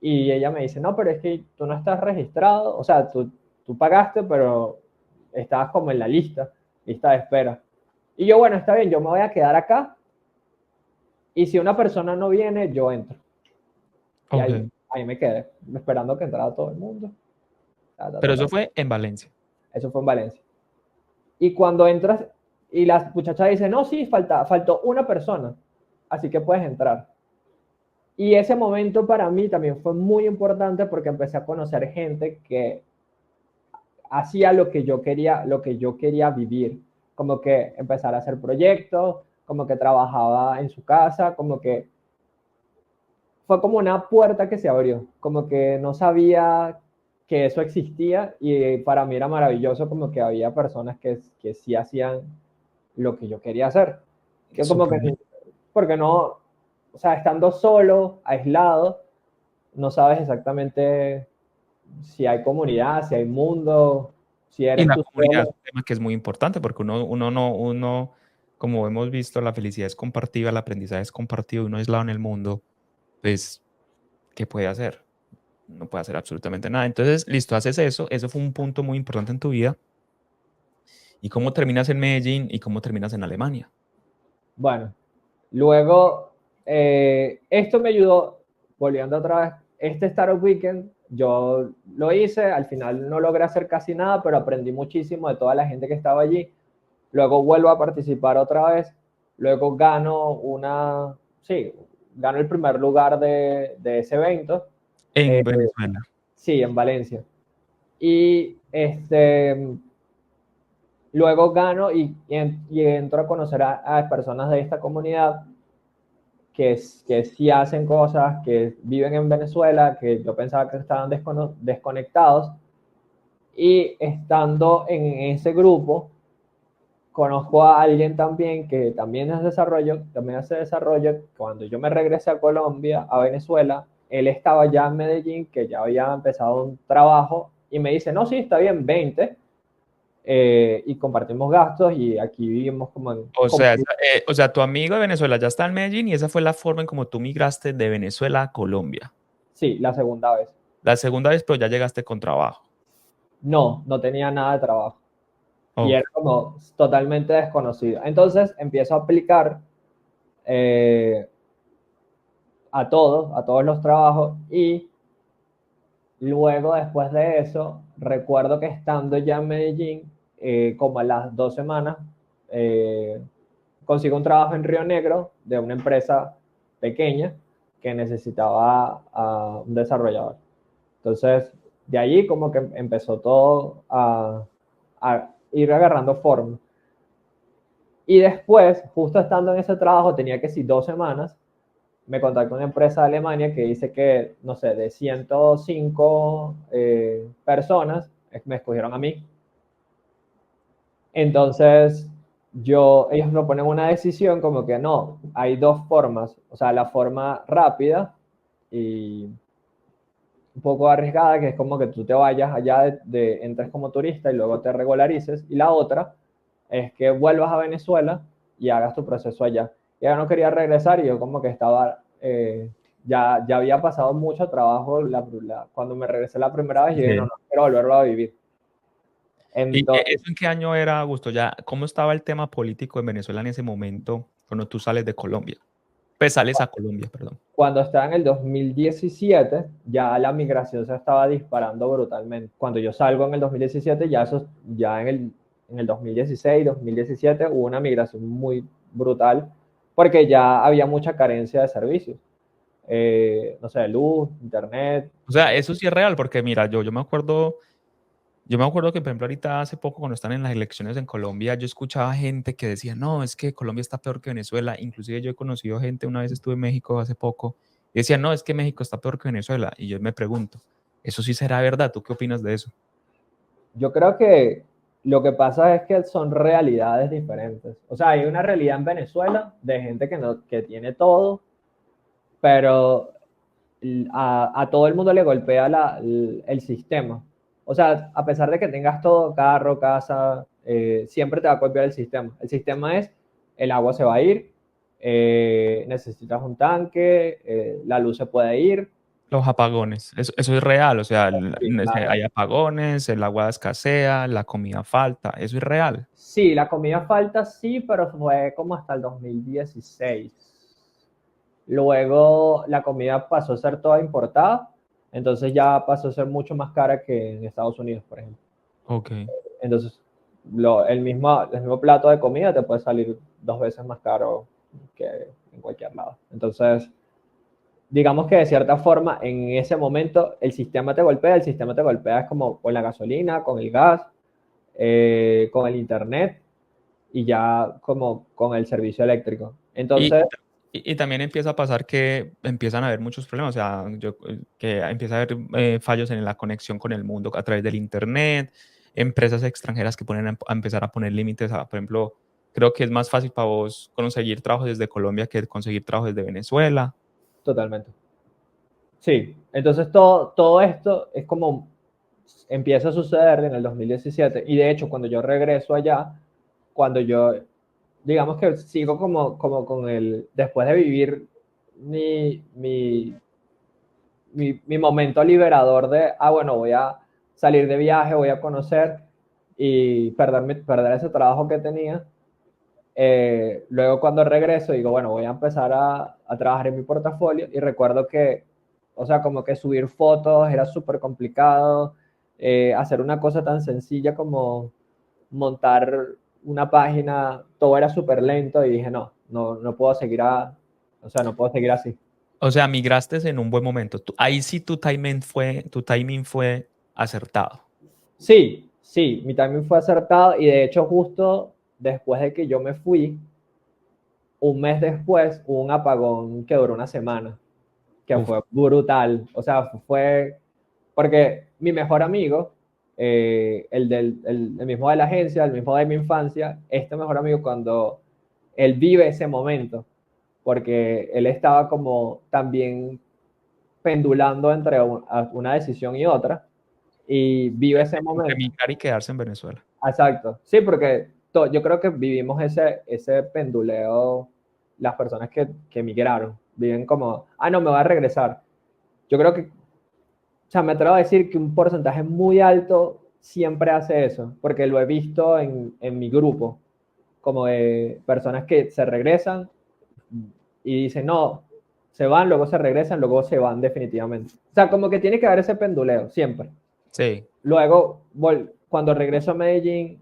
Y ella me dice, no, pero es que tú no estás registrado, o sea, tú pagaste, pero estabas como en la lista de espera. Y yo, bueno, está bien, yo me voy a quedar acá y si una persona no viene, yo entro. Y ok. ahí me quedé, esperando que entrara todo el mundo. Ta, ta, Pero ta, eso ta. fue en Valencia. Eso fue en Valencia. Y cuando entras y la muchacha dice, no, sí, faltó una persona, así que puedes entrar. Y ese momento para mí también fue muy importante porque empecé a conocer gente que hacía lo que yo quería vivir, como que empezar a hacer proyectos, como que trabajaba en su casa, como que fue como una puerta que se abrió, como que no sabía que eso existía y para mí era maravilloso como que había personas que sí hacían lo que yo quería hacer. Que como Súper que, bien. porque no, o sea, estando solo, aislado, no sabes exactamente si hay comunidad, si hay mundo, si Y eres la tú comunidad es solo. un tema que es muy importante porque uno no, como hemos visto, la felicidad es compartida, el aprendizaje es compartido, uno aislado en el mundo, pues, ¿qué puede hacer? No puede hacer absolutamente nada. Entonces, listo, haces eso fue un punto muy importante en tu vida. ¿Y cómo terminas en Medellín y cómo terminas en Alemania? Bueno, luego, esto me ayudó, volviendo otra vez, este Startup Weekend, yo lo hice, al final no logré hacer casi nada, pero aprendí muchísimo de toda la gente que estaba allí. Luego vuelvo a participar otra vez, luego sí, gano el primer lugar de ese evento, En eh, Venezuela. sí, en Valencia. Y luego gano y entro a conocer a personas de esta comunidad que sí hacen cosas, que viven en Venezuela, que yo pensaba que estaban desconectados. Y estando en ese grupo, conozco a alguien también que también es desarrollo, también hace desarrollo. Cuando yo me regresé a Colombia, a Venezuela, él estaba ya en Medellín, que ya había empezado un trabajo, y me dice, no, sí, está bien, 20, y compartimos gastos y aquí vivimos como en... O sea, tu amigo de Venezuela ya está en Medellín y esa fue la forma en como tú migraste de Venezuela a Colombia. Sí, la segunda vez. La segunda vez, pero ya llegaste con trabajo. No, no tenía nada de trabajo. Y Ok. era como totalmente desconocido. Entonces empiezo a aplicar eh, a todos los trabajos y luego después de eso, recuerdo que estando ya en Medellín, como a las 2 semanas, eh, consigo un trabajo en Río Negro de una empresa pequeña que necesitaba a un desarrollador. Entonces, de allí como que empezó todo a ir agarrando forma. Y después, justo estando en ese trabajo, tenía que si 2 semanas, me contactó una empresa de Alemania que dice que, no sé, de 105 personas, me escogieron a mí. Entonces, ellos me ponen una decisión como que no, hay dos formas, o sea, la forma rápida y un poco arriesgada, que es como que tú te vayas allá, entres como turista y luego te regularices, y la otra es que vuelvas a Venezuela y hagas tu proceso allá. Y ella no quería regresar y yo como que estaba, ya había pasado mucho trabajo cuando me regresé la primera vez y dije, no, Sí. no, quiero volverlo a vivir. ¿Y Entonces, eso en qué año era, Augusto? Ya, ¿cómo estaba el tema político en Venezuela en ese momento cuando tú sales de Colombia? Pues sales a Colombia, perdón. cuando estaba en el 2017, ya la migración se estaba disparando brutalmente. Cuando yo salgo en el 2017, ya en el 2016, 2017 hubo una migración muy brutal porque ya había mucha carencia de servicios. No sé, de luz, internet. O sea, eso sí es real, porque mira, yo me acuerdo que, por ejemplo, ahorita hace poco, cuando están en las elecciones en Colombia, yo escuchaba gente que decía, no, es que Colombia está peor que Venezuela. Inclusive yo he conocido gente, una vez estuve en México hace poco, Y decían, no, es que México está peor que Venezuela. Y yo me pregunto, ¿eso sí será verdad? ¿Tú qué opinas de eso? Yo creo que lo que pasa es que son realidades diferentes. O sea, hay una realidad en Venezuela de gente que tiene todo, pero a todo el mundo le golpea el sistema. O sea, a pesar de que tengas todo, carro, casa, siempre te va a golpear el sistema. El sistema es, el agua se va a ir, necesitas un tanque, la luz se puede ir. Los apagones, eso es real, o sea, Sí, claro. hay apagones, el agua escasea, la comida falta, eso es real. Sí, la comida falta sí, pero fue como hasta el 2016. Luego la comida pasó a ser toda importada, entonces ya pasó a ser mucho más cara que en Estados Unidos, por ejemplo. Ok. Entonces, el mismo plato de comida te puede salir 2 veces más caro que en cualquier lado. Entonces, digamos que de cierta forma, en ese momento, el sistema te golpea es como con la gasolina, con el gas, con el internet y ya como con el servicio eléctrico. Y, Entonces, y también empieza a pasar que empiezan a haber muchos problemas, o sea, que empieza a haber fallos en la conexión con el mundo a través del internet, empresas extranjeras que ponen a empezar a poner límites a, por ejemplo, creo que es más fácil para vos conseguir trabajo desde Colombia que conseguir trabajo desde Venezuela. totalmente. Sí, entonces todo esto es como empieza a suceder en el 2017 y de hecho cuando yo regreso allá, cuando yo, digamos que sigo como con después de vivir mi momento liberador de, bueno, voy a salir de viaje, voy a conocer y perder ese trabajo que tenía. Luego cuando regreso digo, bueno, voy a empezar a trabajar en mi portafolio y recuerdo que, o sea, como que subir fotos era súper complicado, hacer una cosa tan sencilla como montar una página, todo era súper lento y dije, no puedo seguir o sea, no puedo seguir así. O sea, migraste en un buen momento. Ahí sí tu timing fue acertado. Sí, sí, mi timing fue acertado y de hecho justo después de que yo me fui, un mes después hubo un apagón que duró una semana, que Uf, fue brutal. O sea, fue porque mi mejor amigo, el mismo de la agencia, el mismo de mi infancia, este mejor amigo cuando él vive ese momento, porque él estaba como también pendulando entre una decisión y otra, y vive ese entre momento. migrar y quedarse en Venezuela. Exacto, sí, porque yo creo que vivimos ese penduleo, las personas que migraron, viven como, no, me voy a regresar. Yo creo que, o sea, me atrevo a decir que un porcentaje muy alto siempre hace eso, porque lo he visto en mi grupo, como de personas que se regresan y dicen, no, se van, luego se regresan, luego se van definitivamente. O sea, como que tiene que haber ese penduleo, siempre. Sí. Luego, cuando regreso a Medellín,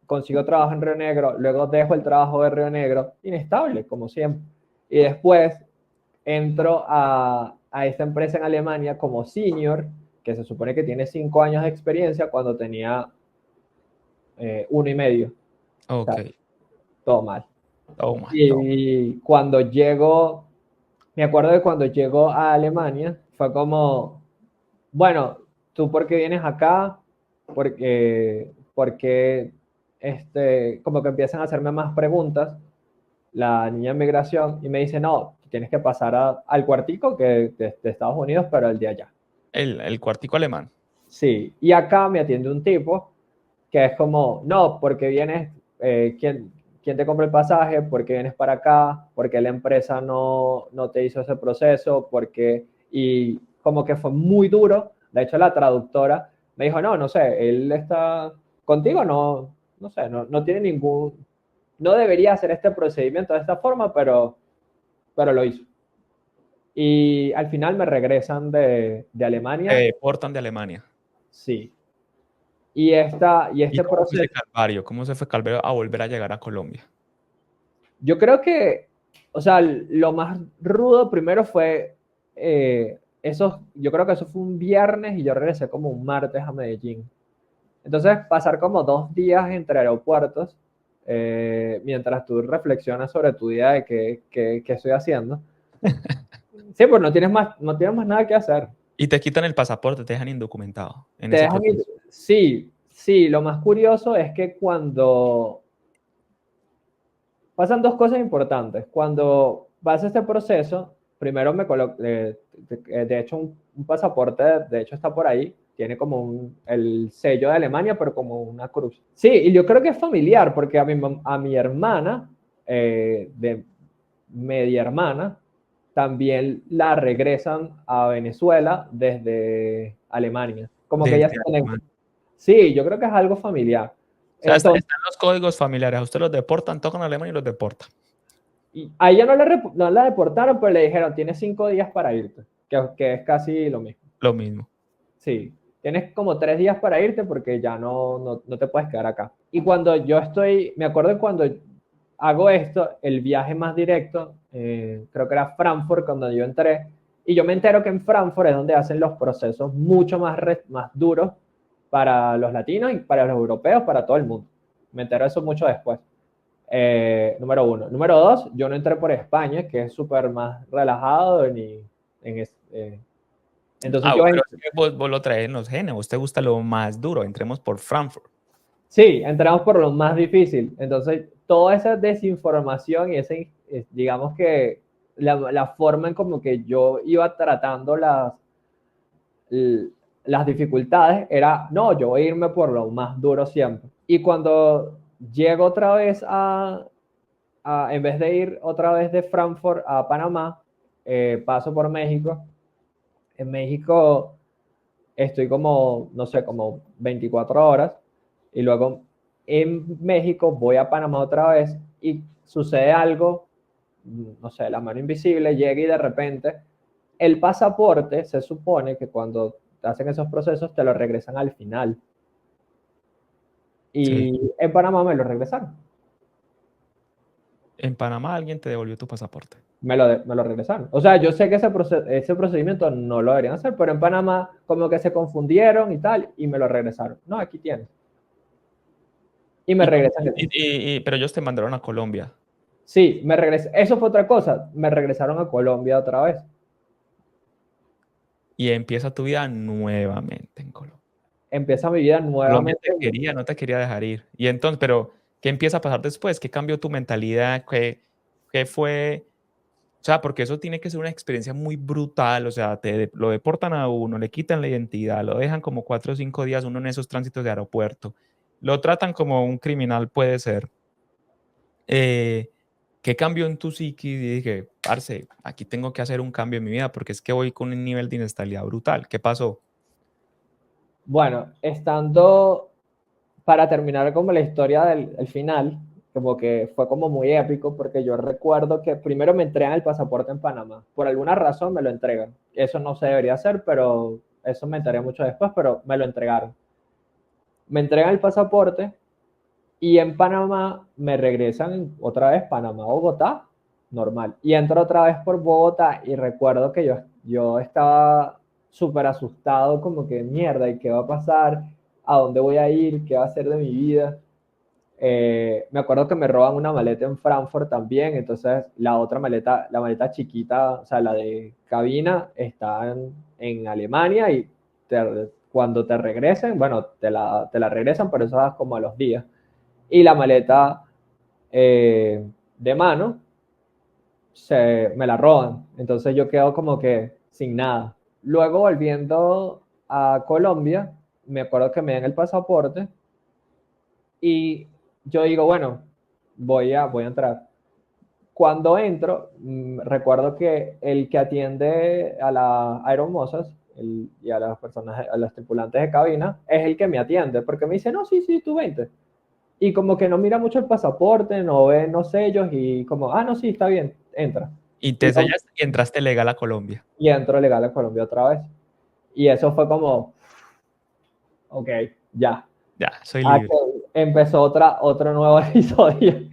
consigo trabajo en Río Negro, luego dejo el trabajo de Río Negro, inestable, como siempre. Y después entro a esta empresa en Alemania como senior, que se supone que tiene 5 años de experiencia cuando tenía 1 y medio. O Ok. sea, todo mal. Oh my God. Y cuando llego, me acuerdo de cuando llego a Alemania, fue como, bueno, ¿tú por qué vienes acá? Porque como que empiezan a hacerme más preguntas la niña en migración y me dice, no, tienes que pasar al cuartico que de Estados Unidos, pero el de allá. El cuartico alemán. Sí, y acá me atiende un tipo que es como, no, porque vienes, ¿quién te compra el pasaje? ¿Por qué vienes para acá? ¿Por qué la empresa no te hizo ese proceso? Y como que fue muy duro. De hecho, la traductora me dijo, no sé, él está contigo, no sé, no tiene no debería hacer este procedimiento de esta forma, pero lo hizo. Y al final me regresan de Te Alemania, deportan de Alemania. sí. Y ¿Y este cómo fue ese proceso, calvario? ¿Cómo se fue Calvario a volver a llegar a Colombia? yo creo que, o sea, lo más rudo primero fue yo creo que eso fue un viernes y yo regresé como un martes a Medellín. Entonces, pasar como 2 días entre aeropuertos, mientras tú reflexionas sobre tu día de qué estoy haciendo, Sí, pues no tienes más nada que hacer. Y te quitan el pasaporte, te dejan indocumentado en Te ese dejan ir. proceso. Sí, sí, lo más curioso es que cuando pasan dos cosas importantes. Cuando vas a este proceso, primero me coloqué, de hecho, un pasaporte, de hecho está por ahí, tiene como el sello de Alemania, pero como una cruz. Sí, y yo creo que es familiar, porque a mi hermana, de media hermana, también la regresan a Venezuela desde Alemania. Como que ellas Desde tienen... Alemania. Sí, yo creo que es algo familiar. O sea, Entonces, están los códigos familiares. A usted los deportan, tocan a Alemania y los deportan. y a ella no la deportaron, pero le dijeron, tienes 5 días para irte, que es casi lo mismo. Lo mismo. Sí, tienes como 3 días para irte porque ya no te puedes quedar acá. Y cuando yo estoy, me acuerdo cuando hago esto, el viaje más directo, creo que era Frankfurt cuando yo entré, y yo me entero que en Frankfurt es donde hacen los procesos mucho más duros para los latinos y para los europeos, para todo el mundo. Me entero eso mucho después. Número uno. Número dos, yo no entré por España, que es súper más relajado. Entonces yo, Pero es que vos lo traes en los genes. A usted gusta lo más duro. Entremos por Frankfurt. sí, entramos por lo más difícil. Entonces, toda esa desinformación y ese, digamos que la forma en como que yo iba tratando las dificultades era, no, yo voy a irme por lo más duro siempre. Y cuando llego otra vez en vez de ir otra vez de Frankfurt a Panamá, paso por México. En México estoy como, no sé, como 24 horas y luego en México voy a Panamá otra vez y sucede algo, no sé, la mano invisible llega y de repente el pasaporte se supone que cuando te hacen esos procesos te lo regresan al final. Sí. Y en Panamá me lo regresaron. En Panamá alguien te devolvió tu pasaporte. Me lo regresaron. O sea, yo sé que ese procedimiento no lo deberían hacer, pero en Panamá como que se confundieron y tal, y me lo regresaron. No, aquí tienes. Y me regresan. Pero ellos te mandaron a Colombia. Sí, me regresé. Eso fue otra cosa. Me regresaron a Colombia otra vez. Y empieza tu vida nuevamente en Colombia. Empieza mi vida Colombia nuevamente. no te quería dejar ir. Y entonces, pero, ¿qué empieza a pasar después? ¿Qué cambió tu mentalidad? ¿Qué fue? O sea, porque eso tiene que ser una experiencia muy brutal. O sea, lo deportan a uno, le quitan la identidad, lo dejan como 4 o 5 días uno en esos tránsitos de aeropuerto. Lo tratan como un criminal, puede ser. Eh, ¿Qué cambió en tu psiquis? Y dije, parce, aquí tengo que hacer un cambio en mi vida porque es que voy con un nivel de inestabilidad brutal. ¿Qué pasó? Bueno, para terminar como la historia del el final, como que fue como muy épico porque yo recuerdo que primero me entregan el pasaporte en Panamá. Por alguna razón me lo entregan. Eso no se debería hacer, pero eso me enteré mucho después, pero me lo entregaron. Me entregan el pasaporte y en Panamá me regresan otra vez Panamá, Bogotá, normal. Y entro otra vez por Bogotá y recuerdo que yo estaba súper asustado, como que mierda, ¿y qué va a pasar? ¿A dónde voy a ir? ¿Qué va a hacer de mi vida? Me acuerdo que me roban una maleta en Frankfurt también, entonces la otra maleta, la maleta chiquita, o sea, la de cabina, está en Alemania y cuando te regresen, bueno, te la regresan, pero eso es como a los días. Y la maleta de mano me la roban, entonces yo quedo como que sin nada. Luego volviendo a Colombia, me acuerdo que me dan el pasaporte y yo digo, bueno, voy a entrar. Cuando entro, recuerdo que el que atiende a las aeromosas y a las personas, a los tripulantes de cabina, es el que me atiende, porque me dice, no, sí, sí, tú vente. Y como que no mira mucho el pasaporte, no ve los sellos y como, no, sí, está bien, entra. Y Y, te sellaste y entraste legal a Colombia. y entro legal a Colombia otra vez. Y eso fue como, ok, ya. Ya, soy Aquí libre. empezó otro nuevo episodio.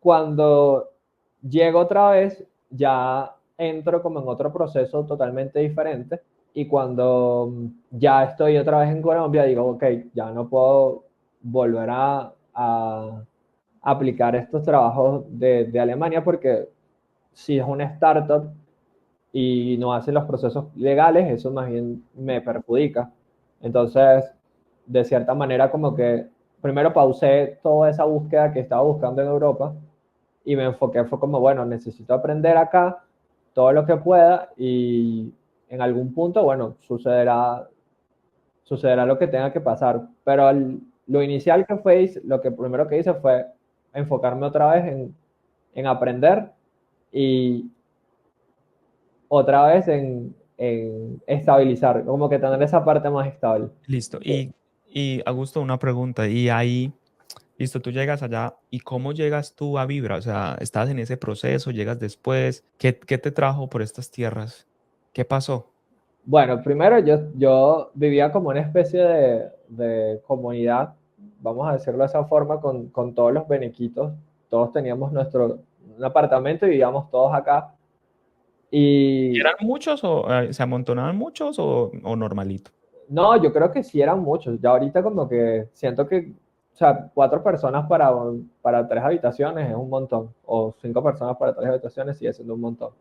Cuando llego otra vez, ya entro como en otro proceso totalmente diferente. Y cuando ya estoy otra vez en Colombia, digo, ok, ya no puedo volver a aplicar estos trabajos de Alemania porque si es una startup, y no hacen los procesos legales, eso más bien me perjudica. Entonces, de cierta manera, como que primero pausé toda esa búsqueda que estaba buscando en Europa y me enfoqué, fue como, bueno, necesito aprender acá todo lo que pueda y en algún punto, bueno, sucederá lo que tenga que pasar. Pero lo inicial que fue, lo que primero que hice fue enfocarme otra vez en aprender y otra vez en estabilizar, como que tener esa parte más estable. Listo. Y Augusto, una pregunta. Y ahí, listo, tú llegas allá. ¿Y cómo llegas tú a Vibra? O sea, ¿estás en ese proceso? ¿Llegas después? ¿Qué te trajo por estas tierras? ¿Qué pasó? Bueno, primero yo vivía como una especie de comunidad, vamos a decirlo de esa forma, con todos los benequitos. Todos teníamos un apartamento y vivíamos todos acá. ¿Y Y eran muchos o se amontonaban muchos o normalito? no, yo creo que sí eran muchos. Ya ahorita como que siento que, o sea, 4 personas para 3 habitaciones es un montón. O 5 personas para 3 habitaciones sigue siendo un montón.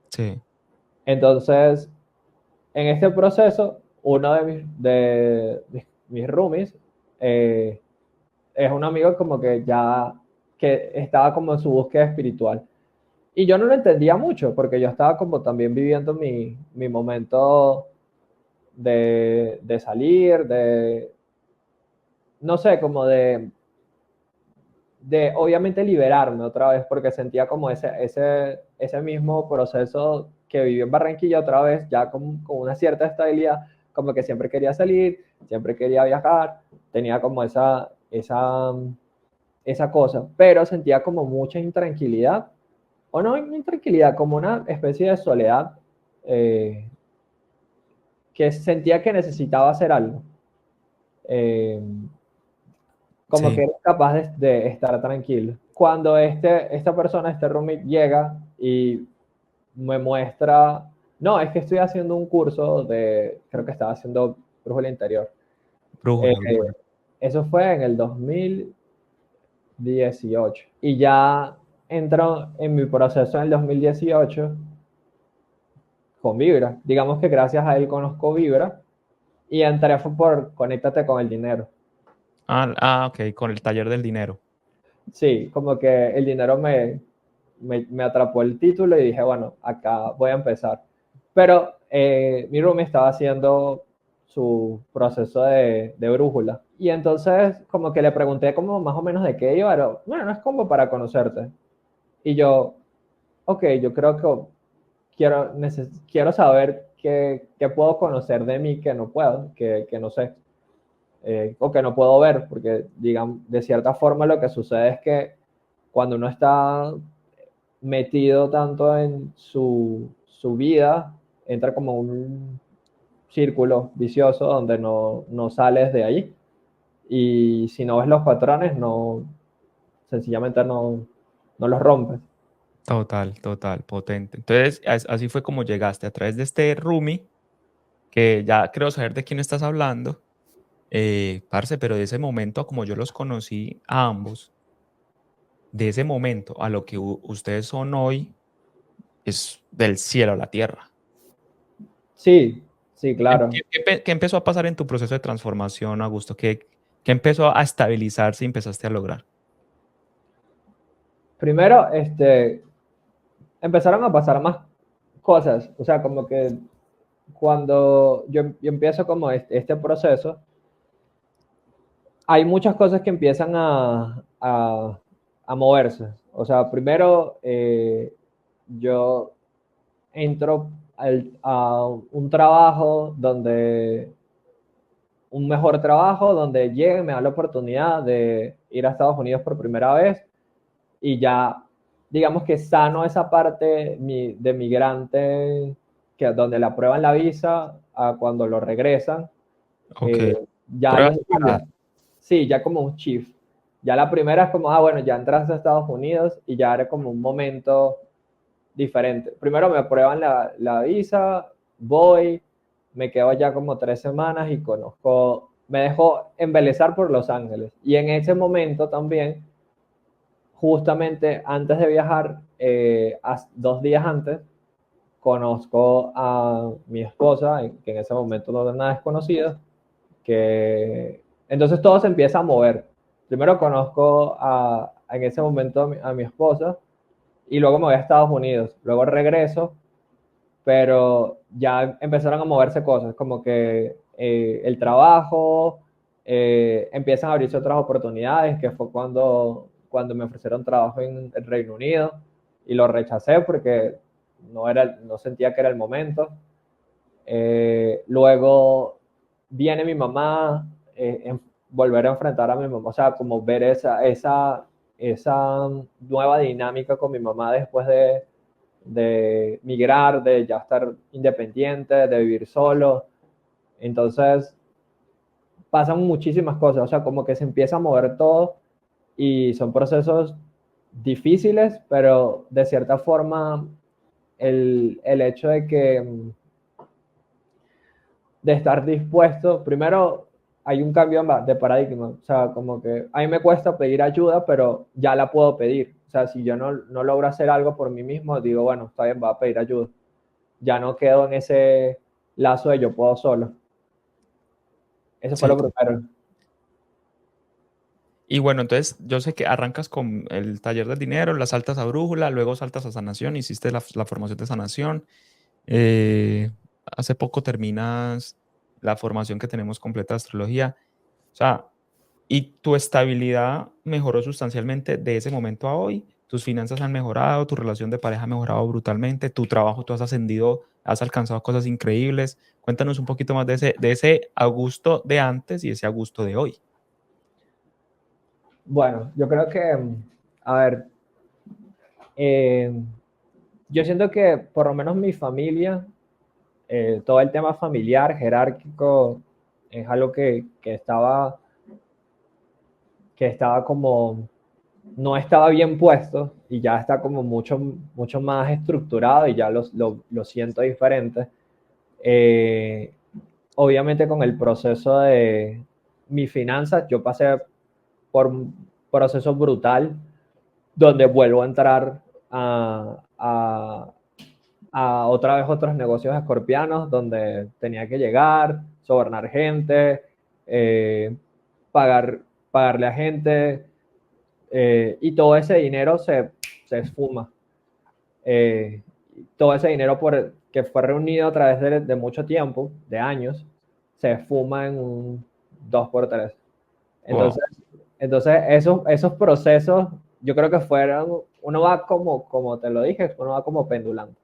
Sí. Entonces, en este proceso, uno de mis roomies es un amigo como que ya que estaba como en su búsqueda espiritual. Y yo no lo entendía mucho porque yo estaba como también viviendo mi momento de salir, no sé, como de obviamente liberarme otra vez porque sentía como ese mismo proceso que viví en Barranquilla otra vez, ya con una cierta estabilidad, como que siempre quería salir, siempre quería viajar, tenía como esa cosa, pero sentía como mucha intranquilidad, o no intranquilidad, como una especie de soledad que sentía que necesitaba hacer algo. Eh, Como que Sí. eres capaz de estar tranquilo. Cuando esta persona, este roommate, llega y me muestra, no, es que estoy haciendo un curso creo que estaba haciendo brújula interior. Eh, Brújula, brújula. Eso fue en el 2018 y ya entro en mi proceso en el 2018 con Vibra. Digamos que gracias a él conozco Vibra y entré fue por Conéctate con el dinero. Ok, con el taller del dinero. Sí, como que el dinero me atrapó el título y dije, bueno, acá voy a empezar. Pero mi roomie estaba haciendo su proceso de brújula. Y entonces como que le pregunté como más o menos de qué iba, pero bueno, no es como para conocerte. Y yo, ok, yo creo que quiero saber qué puedo conocer de mí que no puedo, que no sé, o que no puedo ver, porque digamos, de cierta forma lo que sucede es que cuando uno está metido tanto en su vida, entra como un círculo vicioso donde no sales de ahí. Y si no ves los patrones, sencillamente no los rompes. Total, total, potente. Entonces, así fue como llegaste a través de este Rumi, que ya creo saber de quién estás hablando, parce, pero de ese momento, a como yo los conocí a ambos, de ese momento a lo que ustedes son hoy, es del cielo a la tierra. Sí, sí, ¿Qué, claro. qué empezó a pasar en tu proceso de transformación, Augusto? ¿Qué empezó a estabilizarse y empezaste a lograr? Primero, empezaron a pasar más cosas. O sea, como que cuando yo empiezo como este proceso, hay muchas cosas que empiezan a moverse. O sea, primero yo entro a un trabajo un mejor trabajo, donde llegue, me da la oportunidad de ir a Estados Unidos por primera vez y ya, digamos que sano esa parte de migrante, donde le aprueban la visa a cuando lo regresan. Ok. Ya Prueba yo separada. sí, ya como un shift. Ya la primera es como, bueno, ya entraste a Estados Unidos y ya era como un momento diferente. Primero me aprueban la visa, voy, me quedo allá como 3 semanas y me dejo embelezar por Los Ángeles. Y en ese momento también, justamente antes de viajar, 2 días antes, conozco a mi esposa, que en ese momento no era nada desconocida, que entonces todo se empieza a mover. Primero conozco en ese momento a mi esposa y luego me voy a Estados Unidos. Luego regreso, pero ya empezaron a moverse cosas, como que el trabajo, empiezan a abrirse otras oportunidades, que fue cuando me ofrecieron trabajo en el Reino Unido y lo rechacé porque no sentía que era el momento. Luego viene mi mamá, volver a enfrentar a mi mamá, o sea, como ver esa nueva dinámica con mi mamá después de migrar, de ya estar independiente, de vivir solo. Entonces, pasan muchísimas cosas, o sea, como que se empieza a mover todo y son procesos difíciles, pero de cierta forma el hecho de estar dispuesto, primero hay un cambio de paradigma, o sea, como que a mí me cuesta pedir ayuda, pero ya la puedo pedir. O sea, si yo no logro hacer algo por mí mismo, digo, bueno, está bien, voy a pedir ayuda. Ya no quedo en ese lazo de yo puedo solo. Eso fue Sí. lo primero. Y bueno, entonces yo sé que arrancas con el taller del dinero, la saltas a brújula, luego saltas a sanación, hiciste la formación de sanación. eh, Hace poco terminas la formación que tenemos completa de astrología. O sea, y tu estabilidad mejoró sustancialmente de ese momento a hoy. Tus finanzas han mejorado, tu relación de pareja ha mejorado brutalmente, tu trabajo, tú has ascendido, has alcanzado cosas increíbles. Cuéntanos un poquito más de ese Augusto de antes y ese Augusto de hoy. Bueno, yo creo que, a ver, eh, yo siento que por lo menos mi familia, todo el tema familiar, jerárquico, es algo que estaba como, no estaba bien puesto y ya está como mucho más estructurado y ya lo siento diferente. Eh, Obviamente con el proceso de mis finanzas, yo pasé por un proceso brutal donde vuelvo a entrar a otra vez otros negocios escorpianos donde tenía que llegar, sobornar gente, eh, pagar, pagarle a gente, y todo ese dinero se esfuma. Eh, Todo ese dinero que fue reunido a través de mucho tiempo, de años, se esfuma en un 2x3. Wow. Entonces, esos procesos, yo creo que fueron, uno va como te lo dije, uno va como pendulando.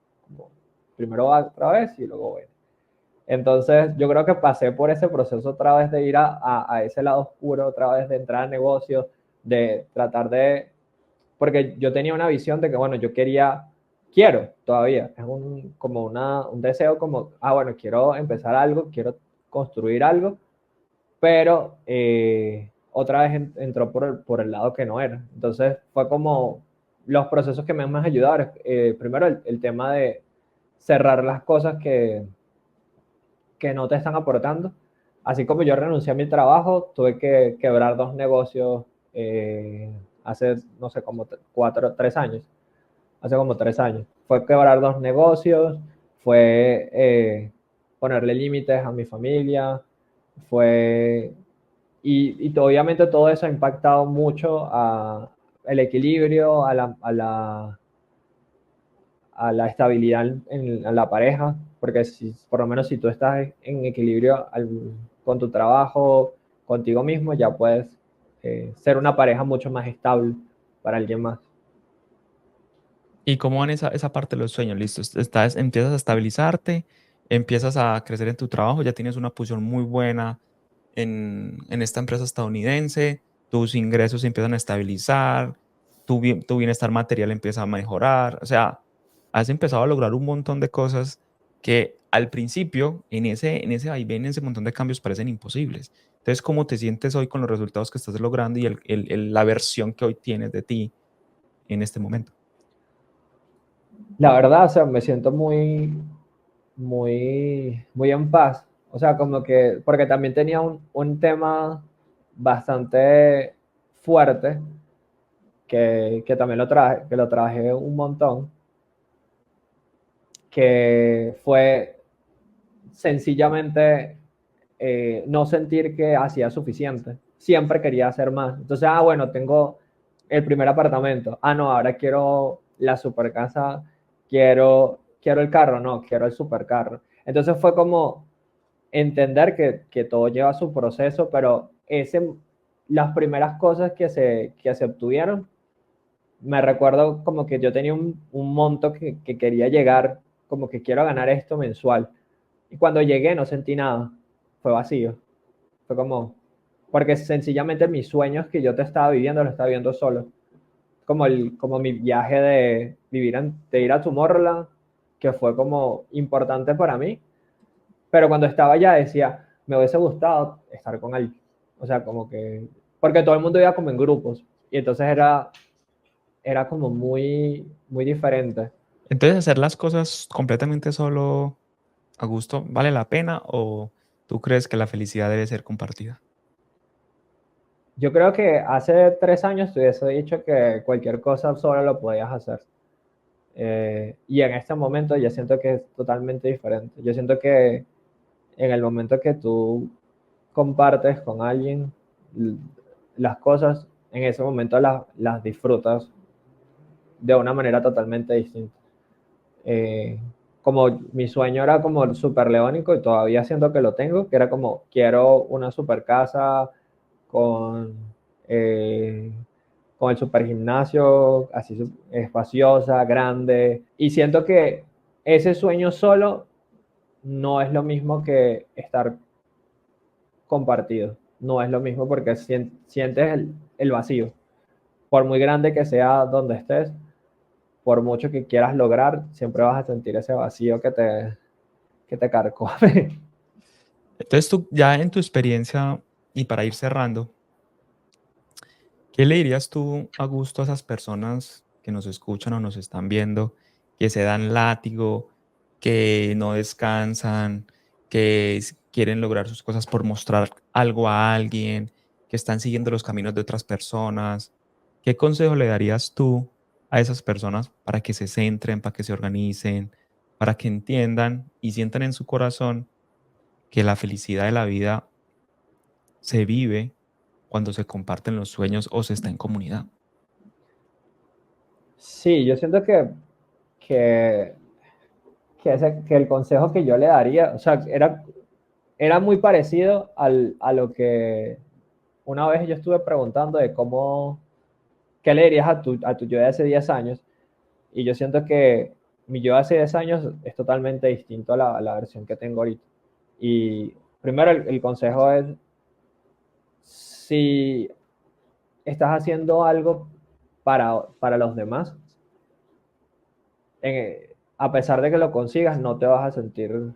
Primero va otra vez y luego voy. Entonces, yo creo que pasé por ese proceso otra vez de ir a ese lado oscuro, otra vez de entrar a negocios, de tratar de, porque yo tenía una visión de que, bueno, quiero todavía, es como un deseo como, bueno, quiero empezar algo, quiero construir algo, pero otra vez entró por el lado que no era. Entonces fue como los procesos que me han más ayudado. Primero el tema de cerrar las cosas que no te están aportando. Así como yo renuncié a mi trabajo, tuve que quebrar 2 negocios hace, no sé, como 3 años. Hace como 3 años. Fue quebrar 2 negocios, fue ponerle límites a mi familia, fue y obviamente todo eso ha impactado mucho el equilibrio, a la estabilidad en la pareja, porque por lo menos si tú estás en equilibrio con tu trabajo, contigo mismo, ya puedes ser una pareja mucho más estable para alguien más. ¿Y cómo van esa parte de los sueños? Listo, empiezas a estabilizarte, empiezas a crecer en tu trabajo, ya tienes una posición muy buena en esta empresa estadounidense, tus ingresos se empiezan a estabilizar, tu bienestar material empieza a mejorar, o sea, has empezado a lograr un montón de cosas que al principio, en ese vaivén, en ese montón de cambios parecen imposibles. Entonces, ¿cómo te sientes hoy con los resultados que estás logrando y la versión que hoy tienes de ti en este momento? La verdad, o sea, me siento muy en paz. O sea, como que, porque también tenía un tema bastante fuerte que también que lo trabajé un montón, que fue sencillamente no sentir que hacía suficiente. Siempre quería hacer más. Entonces, bueno, tengo el primer apartamento. No, ahora quiero la super casa, quiero el carro, no, quiero el supercarro. Entonces fue como entender que todo lleva su proceso, pero las primeras cosas que se obtuvieron, me recuerdo como que yo tenía un monto que quería llegar, como que quiero ganar esto mensual. Y cuando llegué no sentí nada, fue vacío. Fue como, porque sencillamente mis sueños que yo te estaba viviendo, los estaba viviendo solo. Como mi viaje de ir a Tomorrowland, que fue como importante para mí, pero cuando estaba allá decía, me hubiese gustado estar con alguien. O sea, como que, porque todo el mundo iba como en grupos, y entonces era como muy, muy diferente. Entonces, hacer las cosas completamente solo a gusto, ¿vale la pena o tú crees que la felicidad debe ser compartida? Yo creo que hace 3 años te hubiese dicho que cualquier cosa solo lo podías hacer. Y en este momento yo siento que es totalmente diferente. Yo siento que en el momento que tú compartes con alguien las cosas, en ese momento las disfrutas de una manera totalmente distinta. Eh, Como mi sueño era como el super leónico y todavía siento que lo tengo, que era como quiero una super casa con, eh, con el super gimnasio, así espaciosa, grande. Y siento que ese sueño solo no es lo mismo que estar compartido. No es lo mismo porque sientes el vacío. Por muy grande que sea donde estés, por mucho que quieras lograr, siempre vas a sentir ese vacío que te carcome. Entonces, tú ya en tu experiencia y para ir cerrando, ¿qué le dirías tú a gusto a esas personas que nos escuchan o nos están viendo, que se dan látigo, que no descansan, que quieren lograr sus cosas por mostrar algo a alguien, que están siguiendo los caminos de otras personas? ¿Qué consejo le darías tú a esas personas para que se centren, para que se organicen, para que entiendan y sientan en su corazón que la felicidad de la vida se vive cuando se comparten los sueños o se está en comunidad? Sí, yo siento que, que el consejo que yo le daría, o sea, era muy parecido a lo que una vez yo estuve preguntando de qué le dirías a tu yo de hace 10 años, y yo siento que mi yo de hace 10 años es totalmente distinto a la versión que tengo ahorita. Y primero el consejo es, si estás haciendo algo para los demás, a pesar de que lo consigas, no vas a sentir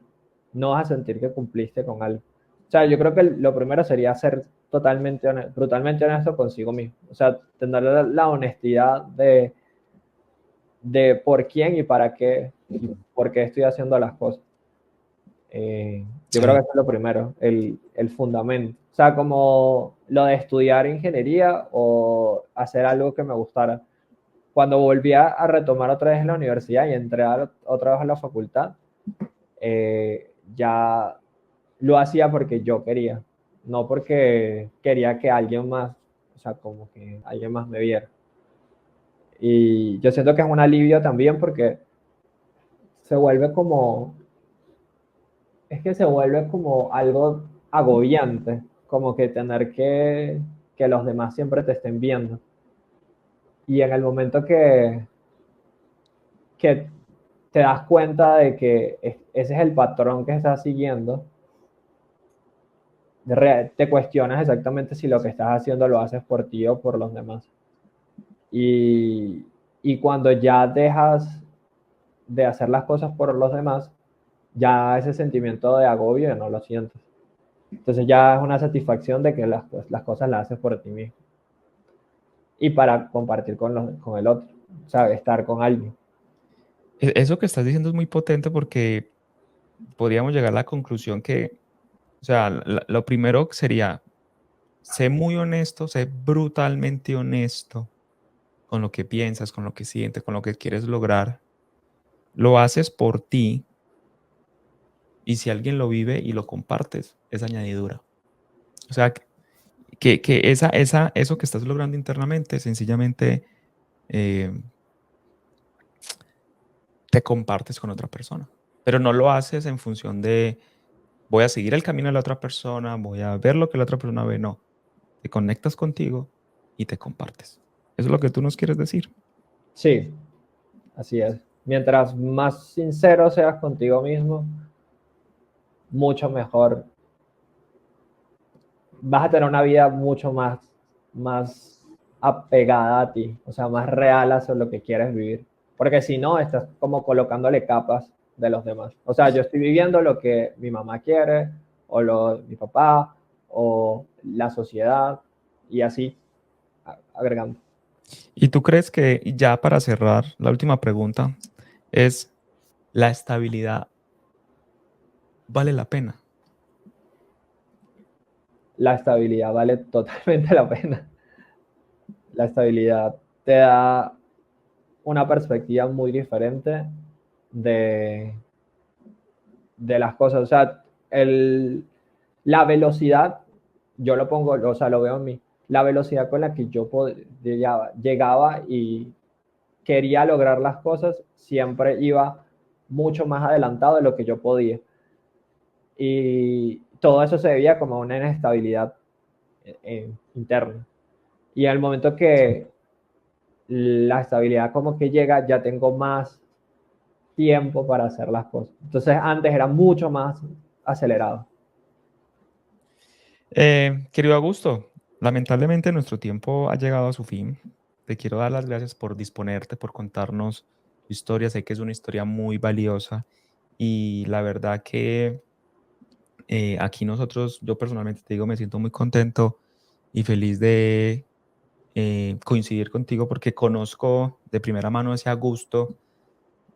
que cumpliste con algo. O sea, yo creo que lo primero sería ser brutalmente honesto consigo mismo. O sea, tener la honestidad de por quién y para qué y por qué estoy haciendo las cosas. Yo creo que Sí. eso es lo primero, el fundamento. O sea, como lo de estudiar ingeniería o hacer algo que me gustara. Cuando volví a retomar otra vez la universidad y entré otra vez a la facultad, ya lo hacía porque yo quería, no porque quería que alguien más, o sea, como que alguien más me viera. Y yo siento que es un alivio también porque se vuelve como, es que se vuelve como algo agobiante, como que tener que los demás siempre te estén viendo. Y en el momento que te das cuenta de que ese es el patrón que estás siguiendo, te cuestionas exactamente si lo que estás haciendo lo haces por ti o por los demás. Y, y cuando ya dejas de hacer las cosas por los demás, ya ese sentimiento de agobio no lo sientes. Entonces ya es una satisfacción de que las cosas las haces por ti mismo y para compartir con el otro, o sea, estar con alguien. Eso que estás diciendo es muy potente porque podríamos llegar a la conclusión que, o sea, lo primero sería, sé muy honesto, sé brutalmente honesto con lo que piensas, con lo que sientes, con lo que quieres lograr. lo haces por ti y si alguien lo vive y lo compartes, es añadidura. O sea, que eso que estás logrando internamente, sencillamente te compartes con otra persona. Pero no lo haces en función de voy a seguir el camino de la otra persona, voy a ver lo que la otra persona ve. No, te conectas contigo y te compartes. ¿Eso es lo que tú nos quieres decir? Sí, así es. Mientras más sincero seas contigo mismo, mucho mejor. Vas a tener una vida mucho más apegada a ti, o sea, más real hacia lo que quieres vivir. Porque si no, estás como colocándole capas de los demás. O sea, yo estoy viviendo lo que mi mamá quiere, o mi papá, o la sociedad, y así agregando. ¿Y tú crees que, ya para cerrar, la última pregunta es, ¿la estabilidad vale la pena? La estabilidad vale totalmente la pena. La estabilidad te da una perspectiva muy diferente de, de las cosas. O sea, la velocidad, yo lo pongo, o sea, lo veo en mí, la velocidad con la que yo llegaba y quería lograr las cosas, siempre iba mucho más adelantado de lo que yo podía. Y todo eso se debía como a una inestabilidad interna. Y al momento que la estabilidad como que llega, ya tengo más tiempo para hacer las cosas. Entonces antes era mucho más acelerado. Querido Augusto, lamentablemente nuestro tiempo ha llegado a su fin. Te quiero dar las gracias por disponerte, por contarnos tu historia. Sé que es una historia muy valiosa y la verdad que aquí nosotros, yo personalmente te digo, me siento muy contento y feliz de coincidir contigo porque conozco de primera mano ese Augusto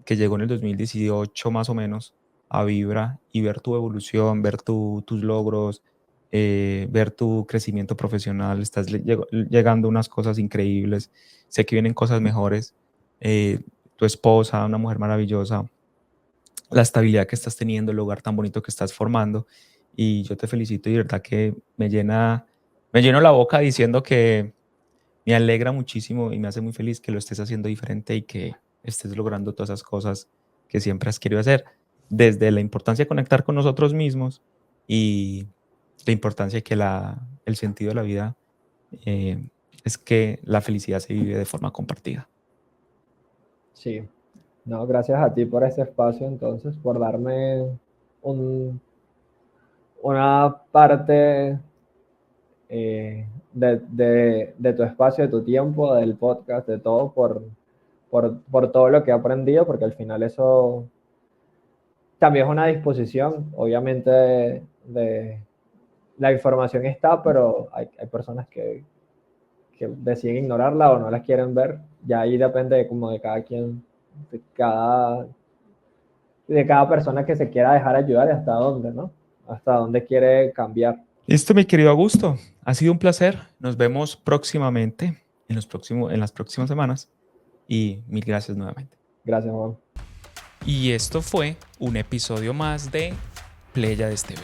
que llegó en el 2018 más o menos a Vibra y ver tu evolución, ver tus logros, ver tu crecimiento profesional. Estás llegando a unas cosas increíbles. Sé que vienen cosas mejores. Tu esposa, una mujer maravillosa, la estabilidad que estás teniendo, el lugar tan bonito que estás formando. Y yo te felicito y de verdad que me lleno la boca diciendo que me alegra muchísimo y me hace muy feliz que lo estés haciendo diferente y que estés logrando todas esas cosas que siempre has querido hacer. Desde la importancia de conectar con nosotros mismos y la importancia de que el sentido de la vida es que la felicidad se vive de forma compartida. Sí. No, gracias a ti por este espacio, entonces, por darme un, una parte de tu espacio, de tu tiempo, del podcast, de todo, por todo lo que he aprendido, porque al final eso también es una disposición, obviamente, la información está, pero hay personas que deciden ignorarla o no las quieren ver. Ya ahí depende como de cada quien, de cada persona que se quiera dejar ayudar y hasta dónde, ¿no? Hasta dónde quiere cambiar. Listo, mi querido Augusto. Ha sido un placer. Nos vemos próximamente, en las próximas semanas. Y mil gracias nuevamente. Gracias, Juan. Y esto fue un episodio más de Pléyades TV.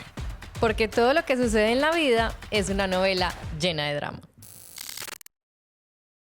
Porque todo lo que sucede en la vida es una novela llena de drama.